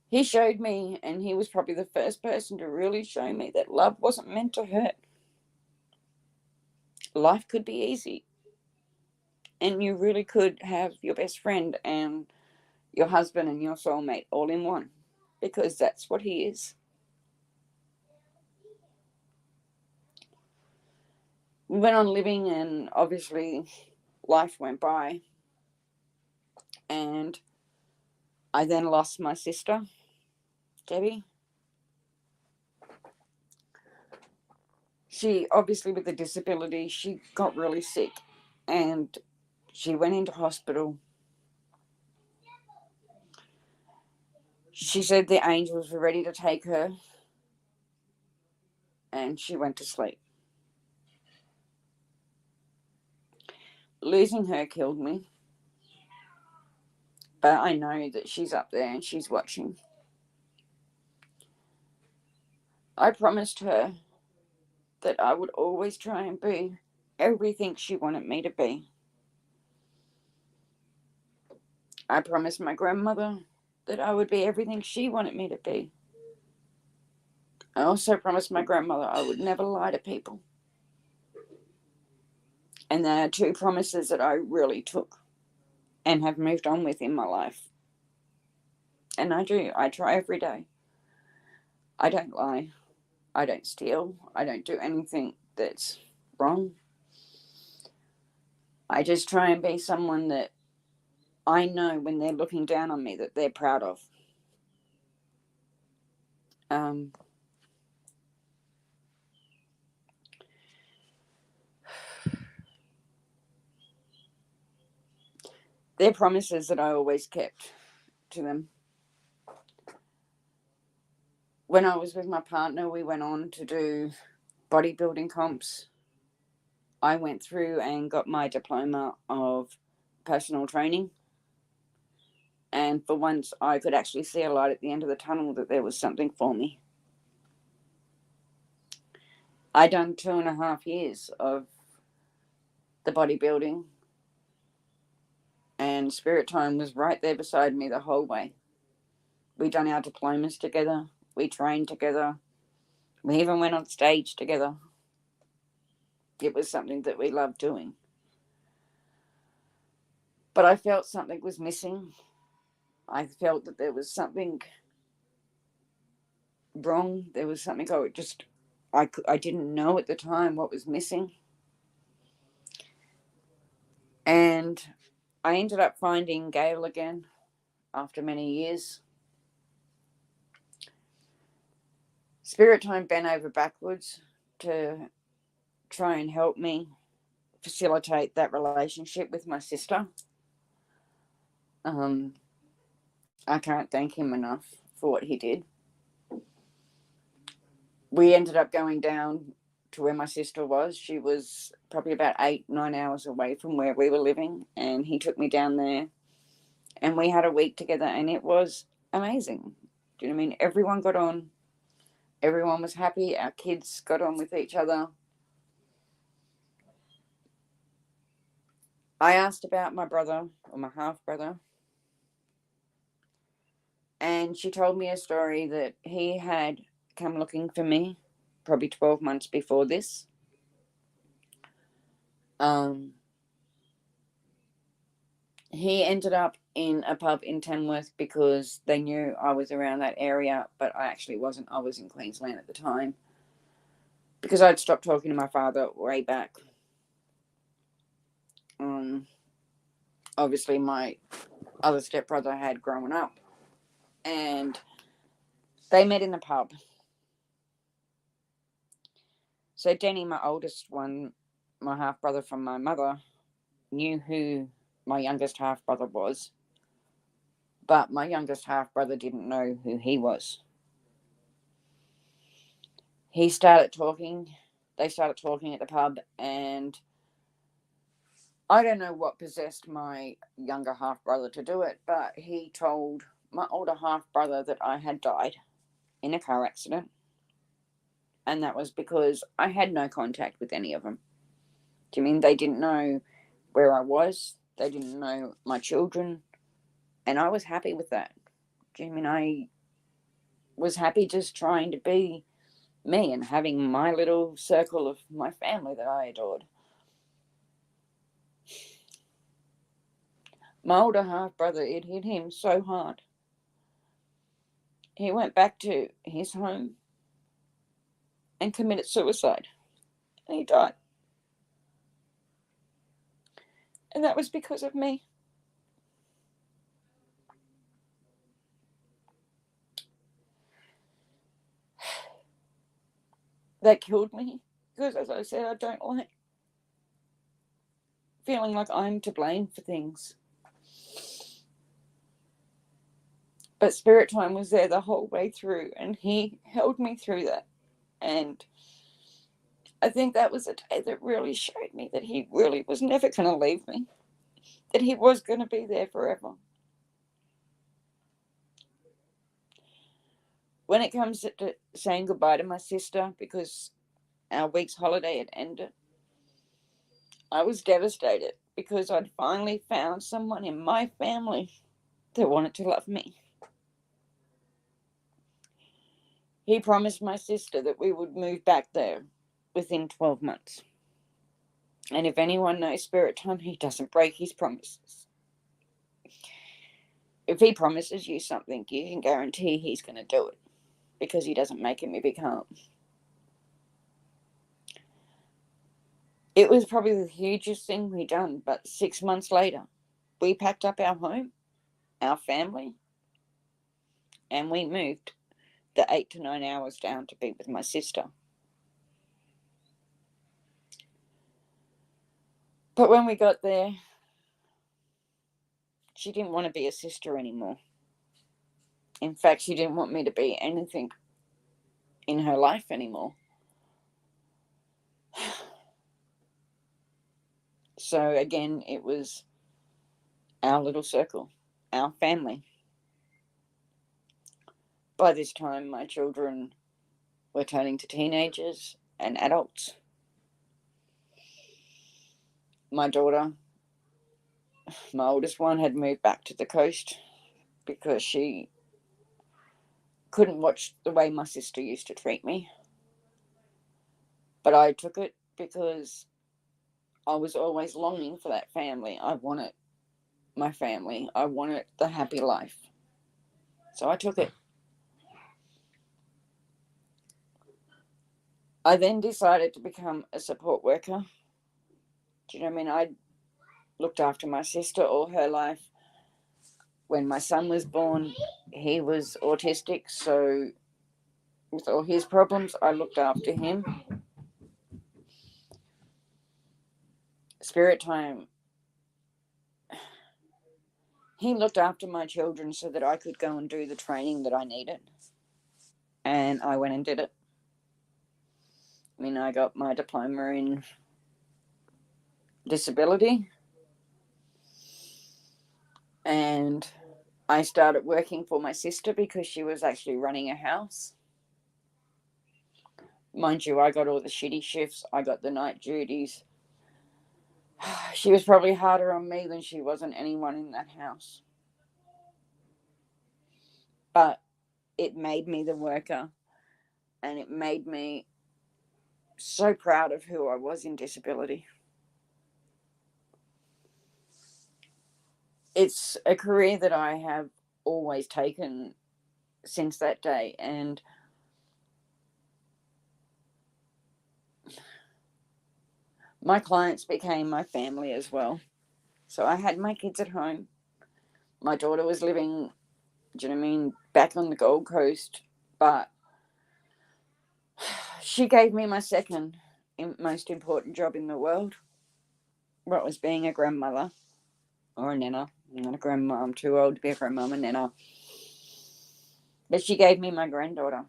He showed me, and he was probably the first person to really show me that love wasn't meant to hurt. Life could be easy, and you really could have your best friend and your husband and your soulmate all in one, because that's what he is. We went on living, and obviously life went by, and I then lost my sister, Debbie. She, obviously with a disability, she got really sick, and she went into hospital. She said the angels were ready to take her, and she went to sleep. Losing her killed me, but I know that she's up there and she's watching. I promised her that I would always try and be everything she wanted me to be. I promised my grandmother that I would be everything she wanted me to be. I also promised my grandmother I would never lie to people. And there are 2 promises that I really took and have moved on with in my life. And I do. I try every day. I don't lie. I don't steal. I don't do anything that's wrong. I just try and be someone that I know when they're looking down on me that they're proud of. Um, they're promises that I always kept to them. When I was with my partner, we went on to do bodybuilding comps. I went through and got my diploma of personal training. And for once, I could actually see a light at the end of the tunnel, that there was something for me. I done 2.5 years of the bodybuilding, and Spirit Time was right there beside me the whole way. We done our diplomas together. We trained together. We even went on stage together. It was something that we loved doing. But I felt something was missing. I felt that there was something wrong. There was something I didn't know at the time what was missing. And I ended up finding Gail again after many years. Spirit Time bent over backwards to try and help me facilitate that relationship with my sister. Um, I can't thank him enough for what he did. We ended up going down to where my sister was. She was probably about 8-9 hours away from where we were living, and he took me down there, and we had a week together, and it was amazing. Do you know what I mean? Everyone got on. Everyone was happy. Our kids got on with each other. I asked about my brother, or my half brother, and she told me a story that he had come looking for me probably 12 months before this. Um, he ended up in a pub in Tamworth because they knew I was around that area, but I actually wasn't. I was in Queensland at the time because I'd stopped talking to my father way back. Obviously, my other stepbrother had grown up, and they met in the pub. So Denny, my oldest one, my half brother from my mother, knew who my youngest half brother was, but my youngest half brother didn't know who he was. He started talking. They started talking at the pub, and I don't know what possessed my younger half brother to do it, but he told my older half brother that I had died in a car accident, and that was because I had no contact with any of them. Do you mean they didn't know where I was? They didn't know my children, and I was happy with that. Do you mean I was happy just trying to be me and having my little circle of my family that I adored? My older half brother, it hit him so hard. He went back to his home and committed suicide, and he died. And that was because of me. That killed me because, as I said, I don't like feeling like I'm to blame for things. But Spirit Time was there the whole way through, and he held me through that. And I think that was a day that really showed me that he really was never going to leave me, that he was going to be there forever. When it comes to saying goodbye to my sister, because our week's holiday had ended, I was devastated because I'd finally found someone in my family that wanted to love me. He promised my sister that we would move back there within 12 months. And if anyone knows Spirit Time, he doesn't break his promises. If he promises you something, you can guarantee he's going to do it because he doesn't make him become. It was probably the hugest thing we done, but 6 months later, we packed up our home, our family, and we moved the 8 to 9 hours down to be with my sister. But when we got there, she didn't want to be a sister anymore. In fact, she didn't want me to be anything in her life anymore. So again, it was our little circle, our family. By this time, my children were turning to teenagers and adults. My daughter, my oldest one, had moved back to the coast because she couldn't watch the way my sister used to treat me. But I took it because I was always longing for that family. I wanted my family. I wanted the happy life. So I took it. I then decided to become a support worker. Do you know what I mean? I looked after my sister all her life. When my son was born, he was autistic, so with all his problems, I looked after him. Spirit Time, he looked after my children so that I could go and do the training that I needed. And I went and did it. I mean, I got my diploma in disability, and I started working for my sister because she was actually running a house. Mind you, I got all the shitty shifts, I got the night duties. She was probably harder on me than she was on anyone in that house. But it made me the worker, and it made me so proud of who I was in disability. It's a career that I have always taken since that day, and my clients became my family as well. So I had my kids at home. My daughter was living, do you know what I mean, back on the Gold Coast, but she gave me my second most important job in the world, what was being a grandmother or a nana. I'm not a grandma, I'm too old to be a grandma, I'm a nana. But she gave me my granddaughter.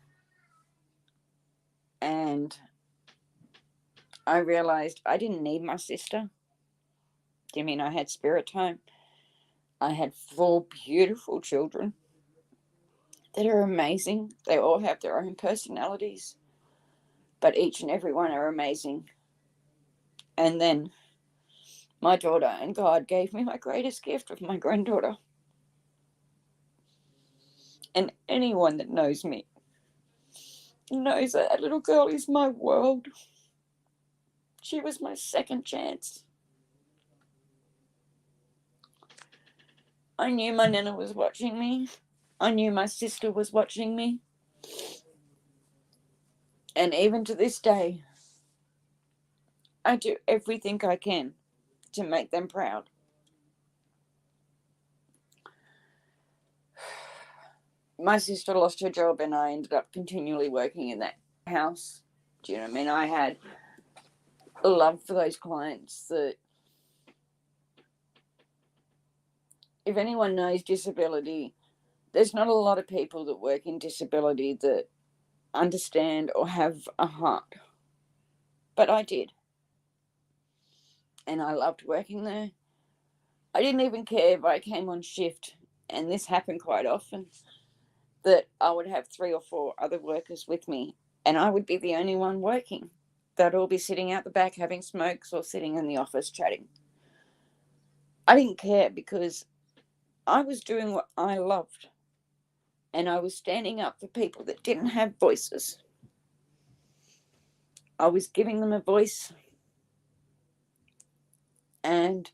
And I realized I didn't need my sister. Do you mean I had spirit time? I had 4 beautiful children that are amazing. They all have their own personalities, but each and every one are amazing. And then my daughter, and God gave me my greatest gift of my granddaughter. And anyone that knows me knows that that little girl is my world. She was my second chance. I knew my nana was watching me. I knew my sister was watching me. And even to this day, I do everything I can to make them proud. My sister lost her job and I ended up continually working in that house. Do you know what I mean? I had a love for those clients that, if anyone knows disability, there's not a lot of people that work in disability that understand or have a heart. But I did. And I loved working there. I didn't even care if I came on shift, and this happened quite often, that I would have 3 or 4 other workers with me, and I would be the only one working. They'd all be sitting out the back having smokes or sitting in the office chatting. I didn't care because I was doing what I loved, and I was standing up for people that didn't have voices. I was giving them a voice, and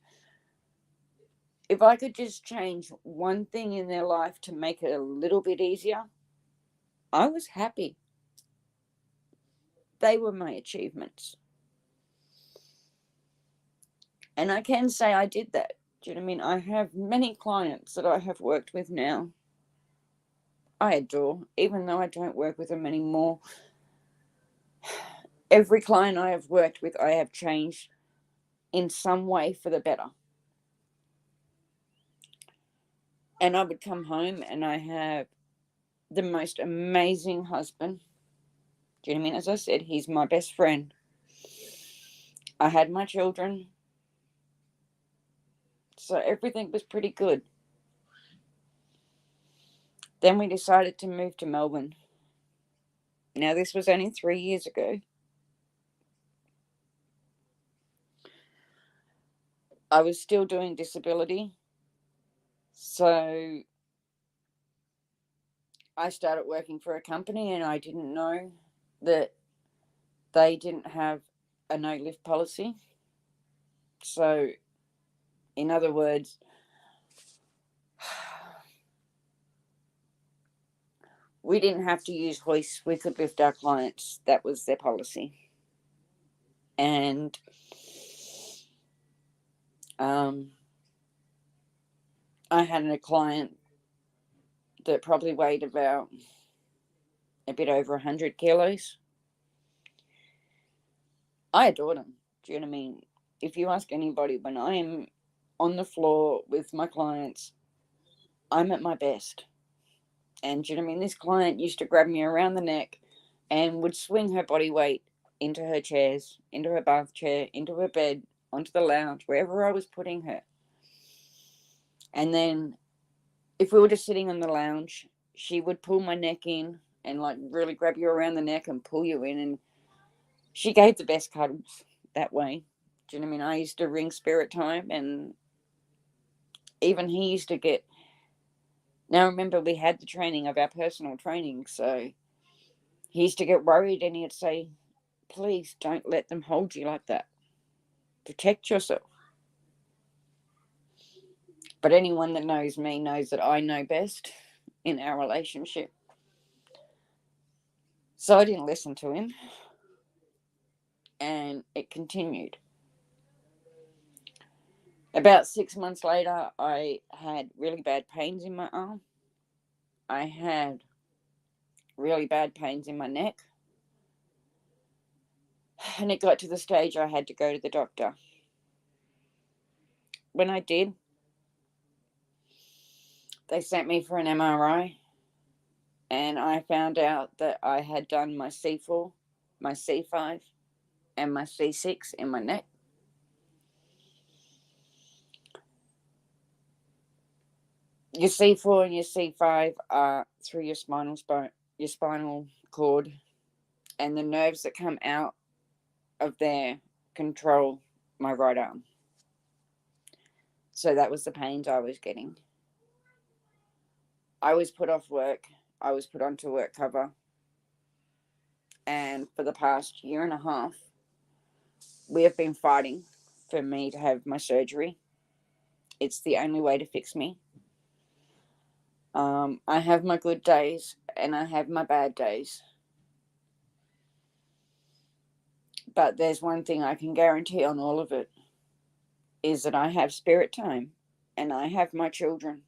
if I could just change one thing in their life to make it a little bit easier, I was happy. They were my achievements. And I can say I did that. Do you know what I mean? I have many clients that I have worked with now. I adore, even though I don't work with them anymore. Every client I have worked with, I have changed in some way for the better. And I would come home and I have the most amazing husband. Do you know what I mean? As I said, he's my best friend. I had my children. So everything was pretty good. Then we decided to move to Melbourne. Now, this was only 3 years ago. I was still doing disability. So I started working for a company, and I didn't know that they didn't have a no lift policy. So, in other words, we didn't have to use hoists. We could lift our clients. That was their policy. And I had a client that probably weighed about a bit over 100 kilos. I adored him. Do you know what I mean? If you ask anybody, when I am on the floor with my clients, I'm at my best. And do you know what I mean? This client used to grab me around the neck and would swing her body weight into her chairs, into her bath chair, into her bed, onto the lounge, wherever I was putting her. And then if we were just sitting on the lounge, she would pull my neck in and like really grab you around the neck and pull you in. And she gave the best cuddles that way. Do you know what I mean? I used to ring Spirit Time, and even he used to get. Now, remember, we had the training of our personal training, so he used to get worried and he'd say, please don't let them hold you like that. Protect yourself. But anyone that knows me knows that I know best in our relationship. So I didn't listen to him, and it continued. About 6 months later, I had really bad pains in my arm. I had really bad pains in my neck. And it got to the stage I had to go to the doctor. When I did, they sent me for an MRI, and I found out that I had done my C4, my C5, and my C6 in my neck. Your C4 and your C5 are through your spinal cord, and the nerves that come out of there control my right arm. So that was the pains I was getting. I was put off work. I was put onto work cover. And for the past year and a half, we have been fighting for me to have my surgery. It's the only way to fix me. I have my good days and I have my bad days. But there's one thing I can guarantee on all of it, is that I have Spirit Time and I have my children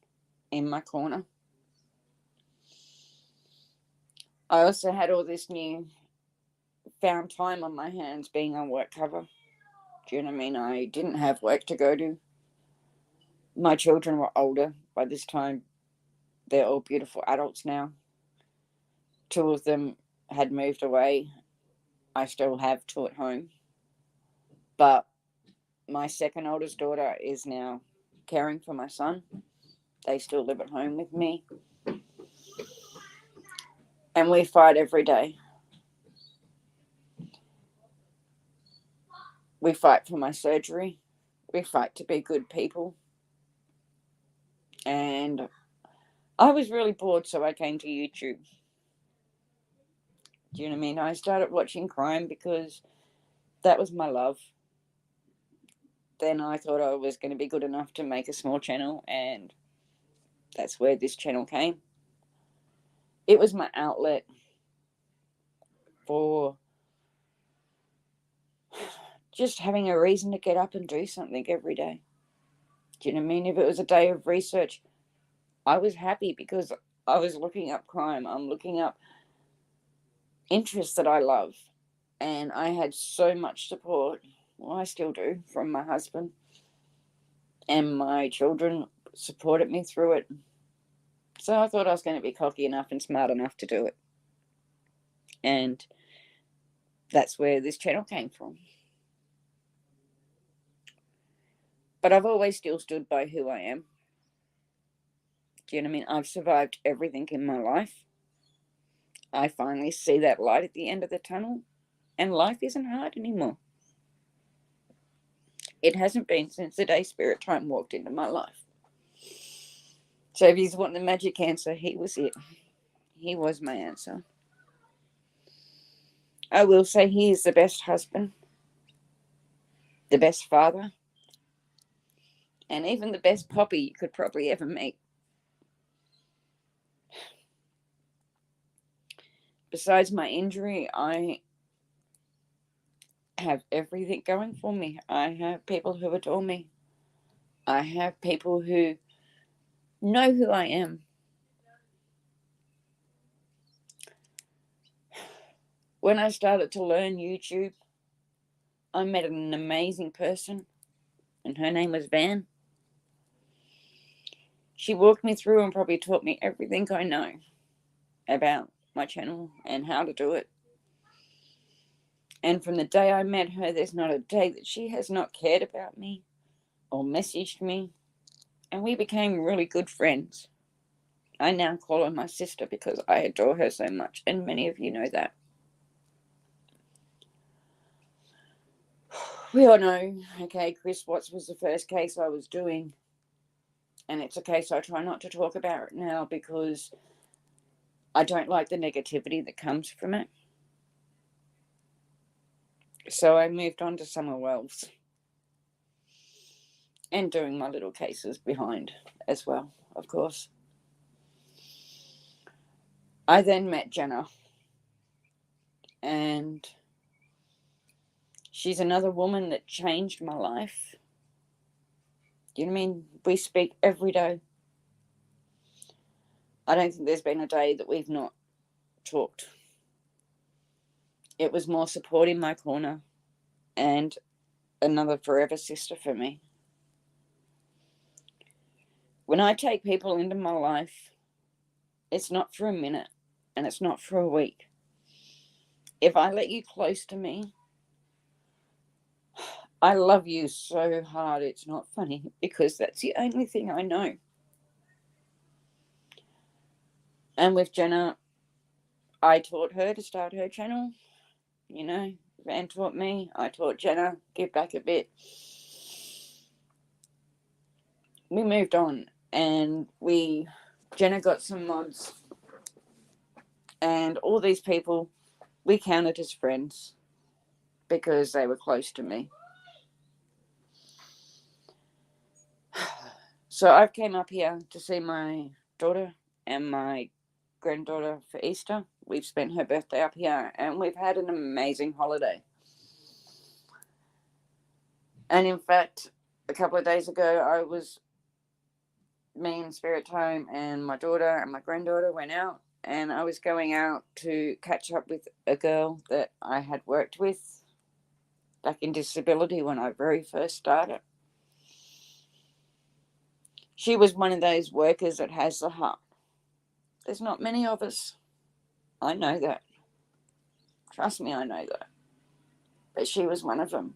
in my corner. I also had all this new found time on my hands being on work cover. Do you know what I mean? I didn't have work to go to. My children were older by this time. They're all beautiful adults now. 2 of them had moved away. I still have 2 at home. But my second oldest daughter is now caring for my son. They still live at home with me. And we fight every day. We fight for my surgery. We fight to be good people. And I was really bored, so I came to YouTube. Do you know what I mean? I started watching crime because that was my love. Then I thought I was going to be good enough to make a small channel, and that's where this channel came. It was my outlet for just having a reason to get up and do something every day. Do you know what I mean? If it was a day of research, I was happy because I was looking up crime. I'm looking up interests that I love. And I had so much support. Well, I still do, from my husband. And my children supported me through it. So I thought I was going to be cocky enough and smart enough to do it. And that's where this channel came from. But I've always still stood by who I am. Do you know what I mean? I've survived everything in my life. I finally see that light at the end of the tunnel, and life isn't hard anymore. It hasn't been since the day Spirit Time walked into my life. So if you want the magic answer, he was it. He was my answer. I will say he is the best husband, the best father, and even the best poppy you could probably ever meet. Besides my injury, I have everything going for me. I have people who adore me. I have people who know who I am. When I started to learn YouTube, I met an amazing person, and her name was Van. She walked me through and probably taught me everything I know about my channel and how to do it. And from the day I met her, there's not a day that she has not cared about me or messaged me. And we became really good friends. I now call her my sister because I adore her so much, and many of you know that. We all know, okay, Chris Watts was the first case I was doing, and it's a case I try not to talk about now because I don't like the negativity that comes from it. So I moved on to somewhere else and doing my little cases behind as well, of course. I then met Jenna, and she's another woman that changed my life. You know what I mean? We speak every day. I don't think there's been a day that we've not talked. It was more support in my corner and another forever sister for me. When I take people into my life, it's not for a minute and it's not for a week. If I let you close to me, I love you so hard it's not funny, because that's the only thing I know. And with Jenna, I taught her to start her channel. You know, Van taught me, I taught Jenna, give back a bit. We moved on, and Jenna got some mods, and all these people we counted as friends because they were close to me. So I came up here to see my daughter and my granddaughter for Easter. We've spent her birthday up here, and we've had an amazing holiday. And in fact, a couple of days ago, me and Spirit Home and my daughter and my granddaughter went out, and I was going out to catch up with a girl that I had worked with back in disability when I very first started. She was one of those workers that has the heart. There's not many of us. I know that. Trust me, I know that. But she was one of them.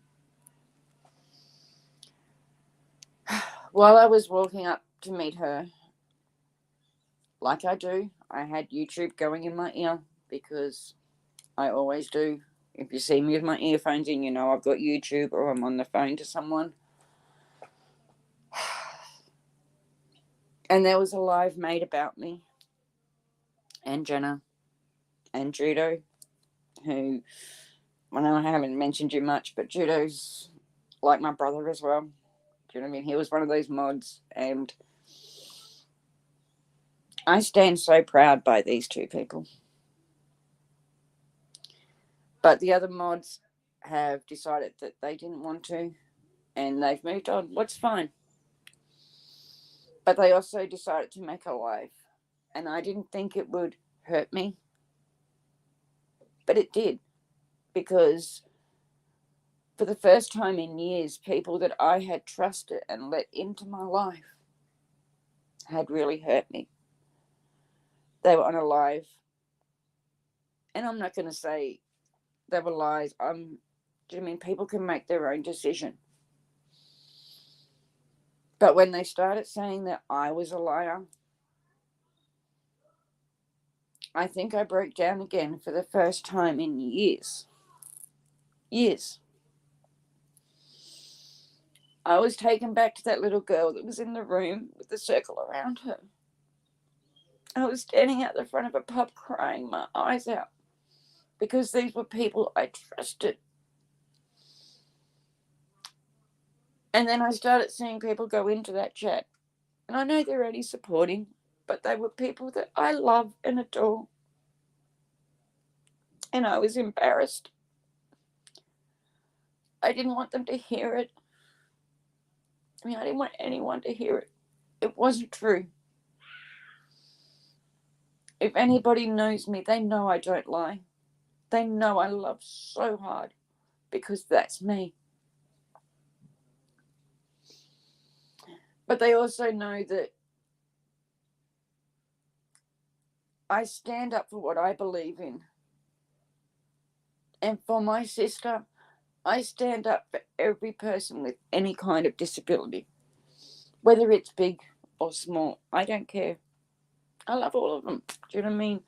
While I was walking up to meet her, like I do, I had YouTube going in my ear because I always do. If you see me with my earphones in, you know I've got YouTube or I'm on the phone to someone. And there was a live made about me and Jenna and Judo, who, I know I haven't mentioned you much, but Judo's like my brother as well. Do you know what I mean? He was one of those mods, and I stand so proud by these two people. But the other mods have decided that they didn't want to, and they've moved on. What's fine. But they also decided to make a live, and I didn't think it would hurt me, but it did, because for the first time in years, people that I had trusted and let into my life had really hurt me. They were on a live, and I'm not going to say they were lies. Do you know what I mean? People can make their own decision. But when they started saying that I was a liar, I think I broke down again for the first time in years. Years. I was taken back to that little girl that was in the room with the circle around her. I was standing at the front of a pub crying my eyes out because these were people I trusted. And then I started seeing people go into that chat. And I know they're only supporting, but they were people that I love and adore. And I was embarrassed. I didn't want them to hear it. I mean, I didn't want anyone to hear it. It wasn't true. If anybody knows me, they know I don't lie. They know I love so hard because that's me. But they also know that I stand up for what I believe in. And for my sister, I stand up for every person with any kind of disability. Whether it's big or small, I don't care. I love all of them. Do you know what I mean?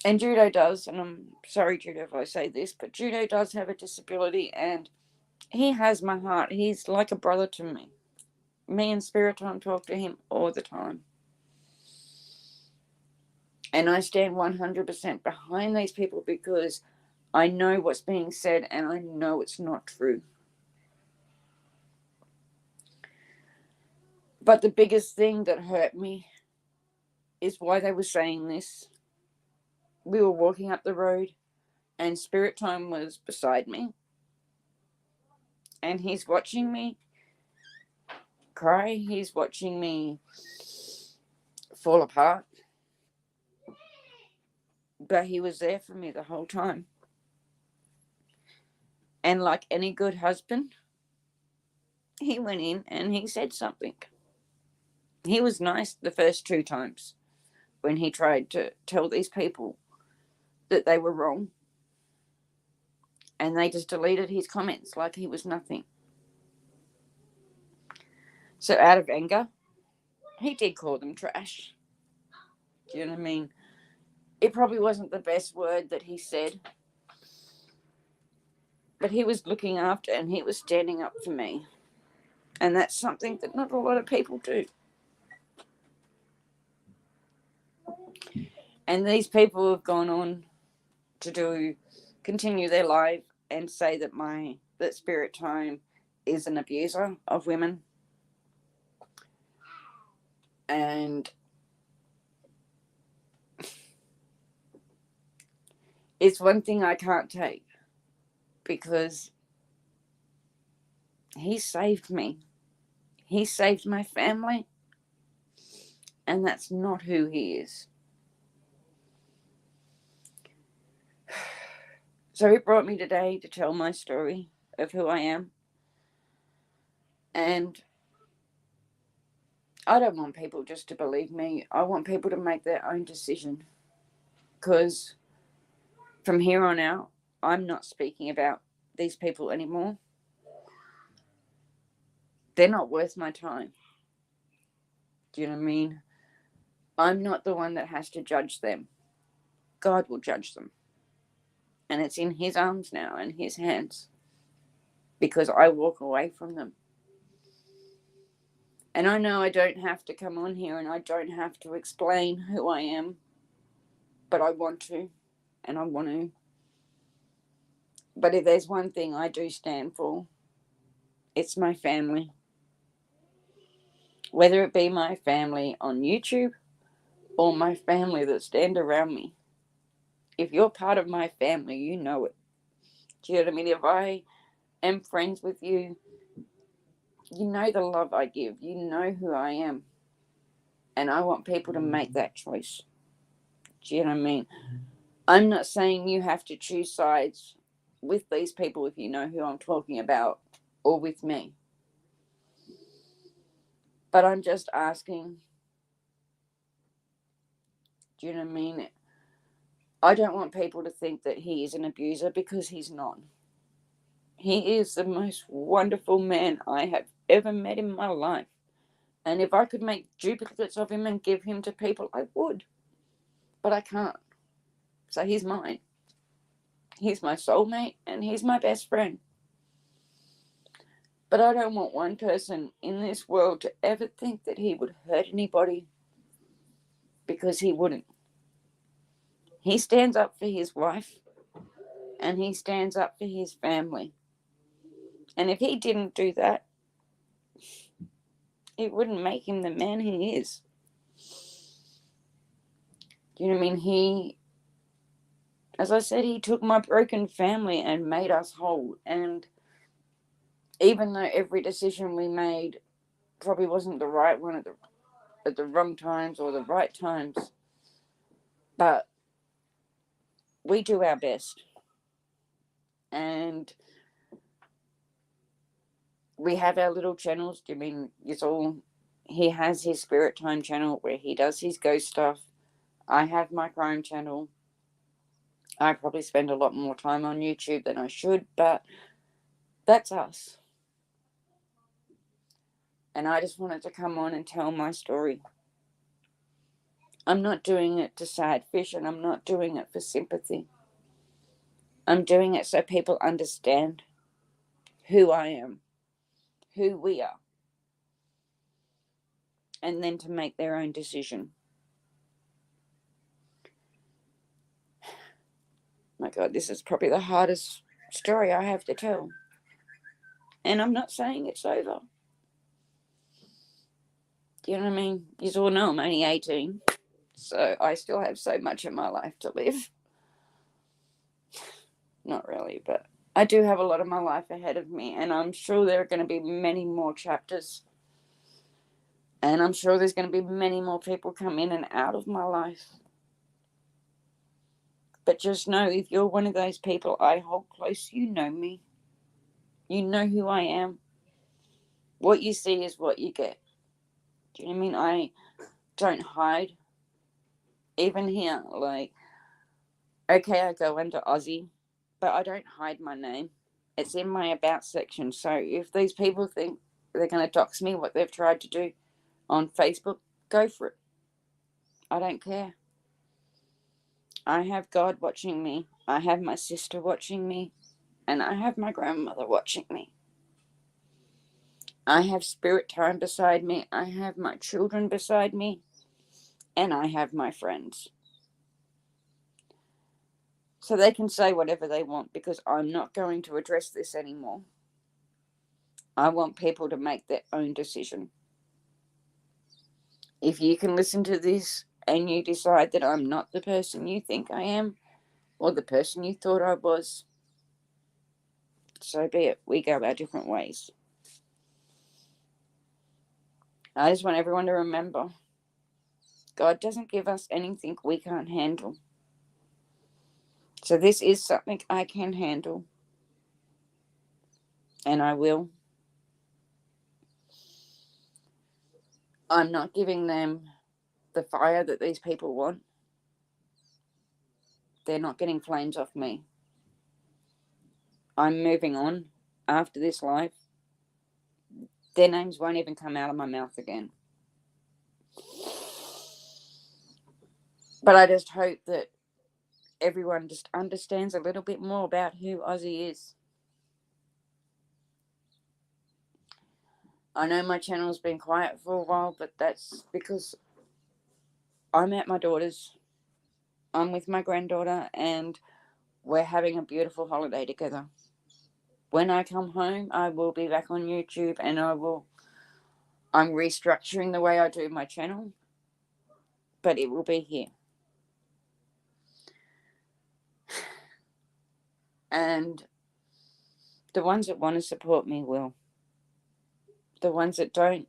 And Judo does, and I'm sorry, Judo, if I say this, but Judo does have a disability, and he has my heart. He's like a brother to me. Me and Spirit Time talk to him all the time. And I stand 100% behind these people because I know what's being said and I know it's not true. But the biggest thing that hurt me is why they were saying this. We were walking up the road and Spirit Time was beside me. And he's watching me cry. He's watching me fall apart. But he was there for me the whole time. And like any good husband, he went in and he said something. He was nice the first 2 times when he tried to tell these people that they were wrong. And they just deleted his comments like he was nothing. So out of anger, he did call them trash. Do you know what I mean? It probably wasn't the best word that he said, but he was looking after and he was standing up for me. And that's something that not a lot of people do. And these people have gone on to continue their life and say that Spirit Time is an abuser of women. And it's one thing I can't take because he saved me. He saved my family. And that's not who he is. So he brought me today to tell my story of who I am. And I don't want people just to believe me. I want people to make their own decision. Because from here on out, I'm not speaking about these people anymore. They're not worth my time. Do you know what I mean? I'm not the one that has to judge them. God will judge them. And it's in his arms now and his hands. Because I walk away from them. And I know I don't have to come on here and I don't have to explain who I am. But I want to. And I want to. But if there's one thing I do stand for, it's my family. Whether it be my family on YouTube or my family that stand around me. If you're part of my family, you know it. Do you know what I mean? If I am friends with you, you know the love I give. You know who I am. And I want people to make that choice. Do you know what I mean? I'm not saying you have to choose sides with these people if you know who I'm talking about or with me. But I'm just asking, do you know what I mean? I don't want people to think that he is an abuser because he's not. He is the most wonderful man I have ever met in my life. And if I could make duplicates of him and give him to people, I would. But I can't. So he's mine. He's my soulmate and he's my best friend. But I don't want one person in this world to ever think that he would hurt anybody, because he wouldn't. He stands up for his wife and he stands up for his family. And if he didn't do that, it wouldn't make him the man he is. Do you know what I mean? As I said, he took my broken family and made us whole. And even though every decision we made probably wasn't the right one at the wrong times or the right times, but we do our best. And we have our little channels. I mean, he has his Spirit Time channel where he does his ghost stuff. I have my crime channel. I probably spend a lot more time on YouTube than I should, but that's us. And I just wanted to come on and tell my story. I'm not doing it to sad fish, and I'm not doing it for sympathy. I'm doing it so people understand who I am, who we are, and then to make their own decision. My God, this is probably the hardest story I have to tell. And I'm not saying it's over. Do you know what I mean? You all know I'm only 18, so I still have so much of my life to live. Not really, but I do have a lot of my life ahead of me, and I'm sure there are going to be many more chapters. And I'm sure there's going to be many more people come in and out of my life. But just know, if you're one of those people I hold close, you know me. You know who I am. What you see is what you get. Do you know what I mean? I don't hide. Even here, like, okay, I go under Aussie, but I don't hide my name. It's in my about section. So if these people think they're going to dox me, what they've tried to do on Facebook, go for it. I don't care. I have God watching me. I have my sister watching me. And I have my grandmother watching me. I have spirit time beside me. I have my children beside me. And I have my friends. So they can say whatever they want, because I'm not going to address this anymore. I want people to make their own decision. If you can listen to this and you decide that I'm not the person you think I am, or the person you thought I was, so be it. We go our different ways. I just want everyone to remember, God doesn't give us anything we can't handle. So this is something I can handle. And I will. I'm not giving them the fire that these people want. They're not getting flames off me. I'm moving on after this life. Their names won't even come out of my mouth again. But I just hope that everyone just understands a little bit more about who Aussie is. I know my channel's been quiet for a while, but that's because I'm at my daughter's. I'm with my granddaughter, and we're having a beautiful holiday together. When I come home, I will be back on YouTube, and I'm restructuring the way I do my channel, but it will be here. And the ones that want to support me will. The ones that don't,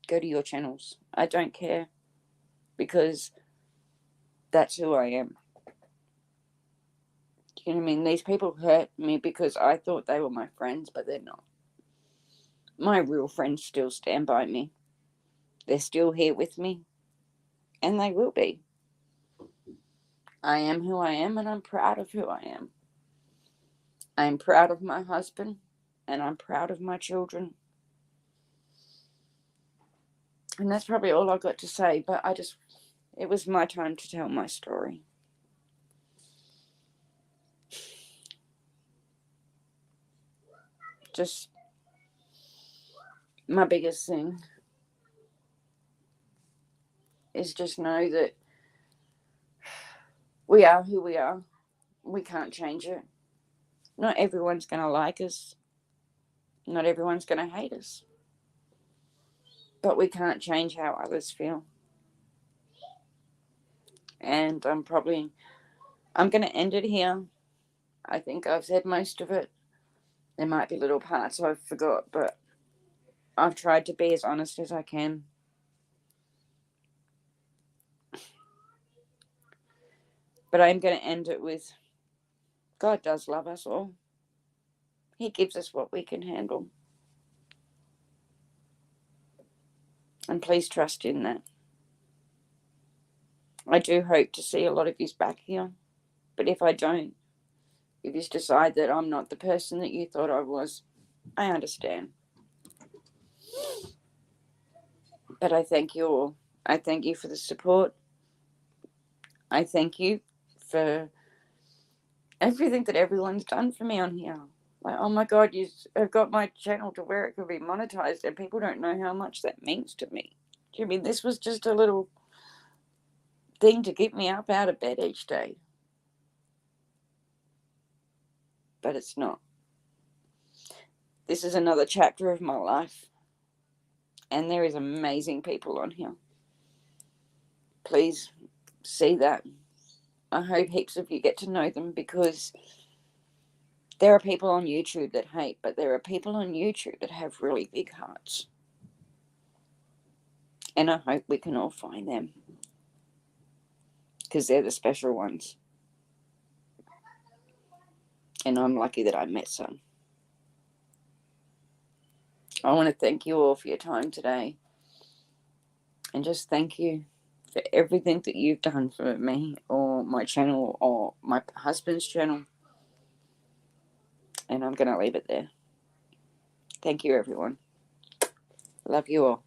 go to your channels. I don't care, because that's who I am. You know what I mean? These people hurt me because I thought they were my friends, but they're not. My real friends still stand by me. They're still here with me, and they will be. I am who I am, and I'm proud of who I am. I'm proud of my husband, and I'm proud of my children. And that's probably all I got to say, but it was my time to tell my story. Just my biggest thing is just know that we are who we are. We can't change it. Not everyone's going to like us. Not everyone's going to hate us. But we can't change how others feel. And I'm going to end it here. I think I've said most of it. There might be little parts I've forgot, but I've tried to be as honest as I can. But I'm going to end it with, God does love us all. He gives us what we can handle. And please trust in that. I do hope to see a lot of you back here. But if I don't, if you decide that I'm not the person that you thought I was, I understand. But I thank you all. I thank you for the support. I thank you for everything that everyone's done for me on here. Like, oh my God, you have got my channel to where it could be monetized, and people don't know how much that means to me. Do you mean this was just a little thing to get me up out of bed each day? But it's not. This is another chapter of my life, and there is amazing people on here. Please see that. I hope heaps of you get to know them, because there are people on YouTube that hate, but there are people on YouTube that have really big hearts. And I hope we can all find them, because they're the special ones. And I'm lucky that I met some. I want to thank you all for your time today. And just thank you for everything that you've done for me, or my channel, or my husband's channel. And I'm going to leave it there. Thank you, everyone. Love you all.